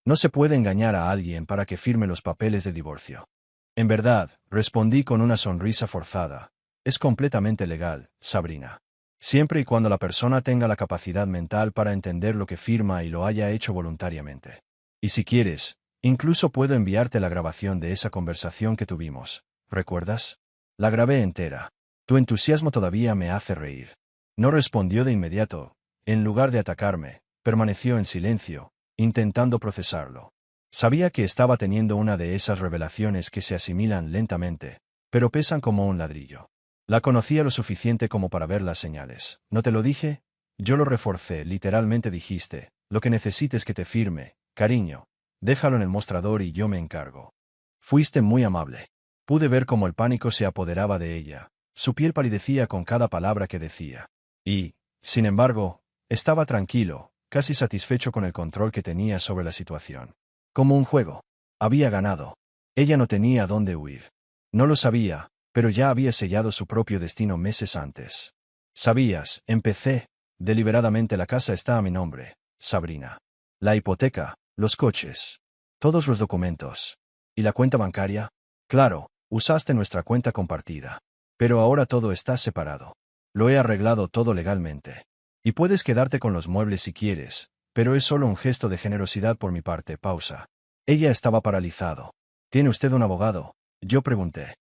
No se puede engañar a alguien para que firme los papeles de divorcio. En verdad, respondí con una sonrisa forzada. Es completamente legal, Sabrina. Siempre y cuando la persona tenga la capacidad mental para entender lo que firma y lo haya hecho voluntariamente. Y si quieres, incluso puedo enviarte la grabación de esa conversación que tuvimos. ¿Recuerdas? La grabé entera. Tu entusiasmo todavía me hace reír. No respondió de inmediato. En lugar de atacarme, permaneció en silencio, intentando procesarlo. Sabía que estaba teniendo una de esas revelaciones que se asimilan lentamente, pero pesan como un ladrillo. La conocía lo suficiente como para ver las señales. ¿No te lo dije? Yo lo reforcé, literalmente dijiste, lo que necesites que te firme, cariño. Déjalo en el mostrador y yo me encargo. Fuiste muy amable. Pude ver cómo el pánico se apoderaba de ella. Su piel palidecía con cada palabra que decía. Y, sin embargo, estaba tranquilo, casi satisfecho con el control que tenía sobre la situación. Como un juego. Había ganado. Ella no tenía dónde huir. No lo sabía, pero ya había sellado su propio destino meses antes. Sabías, empecé. Deliberadamente la casa está a mi nombre, Sabrina. La hipoteca, los coches. Todos los documentos. ¿Y la cuenta bancaria? Claro, usaste nuestra cuenta compartida. Pero ahora todo está separado. Lo he arreglado todo legalmente. Y puedes quedarte con los muebles si quieres, pero es solo un gesto de generosidad por mi parte. Pausa. Ella estaba paralizado. ¿Tiene usted un abogado? Yo pregunté.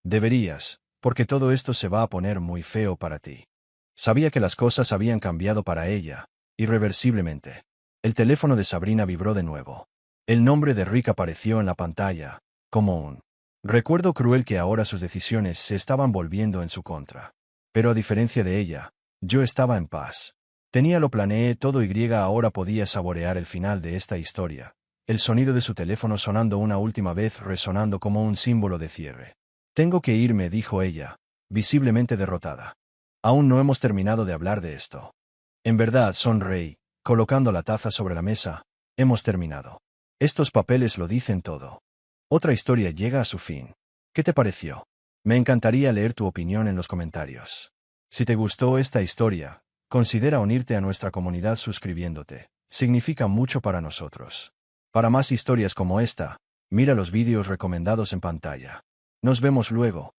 Deberías, porque todo esto se va a poner muy feo para ti. Sabía que las cosas habían cambiado para ella, irreversiblemente. El teléfono de Sabrina vibró de nuevo. El nombre de Rick apareció en la pantalla, como un recuerdo cruel que ahora sus decisiones se estaban volviendo en su contra. Pero a diferencia de ella, yo estaba en paz. Tenía lo planeé todo y ahora podía saborear el final de esta historia. El sonido de su teléfono sonando una última vez resonando como un símbolo de cierre. Tengo que irme, dijo ella, visiblemente derrotada. Aún no hemos terminado de hablar de esto. En verdad, sonreí, colocando la taza sobre la mesa, hemos terminado. Estos papeles lo dicen todo. Otra historia llega a su fin. ¿Qué te pareció? Me encantaría leer tu opinión en los comentarios. Si te gustó esta historia, considera unirte a nuestra comunidad suscribiéndote. Significa mucho para nosotros. Para más historias como esta, mira los vídeos recomendados en pantalla. Nos vemos luego.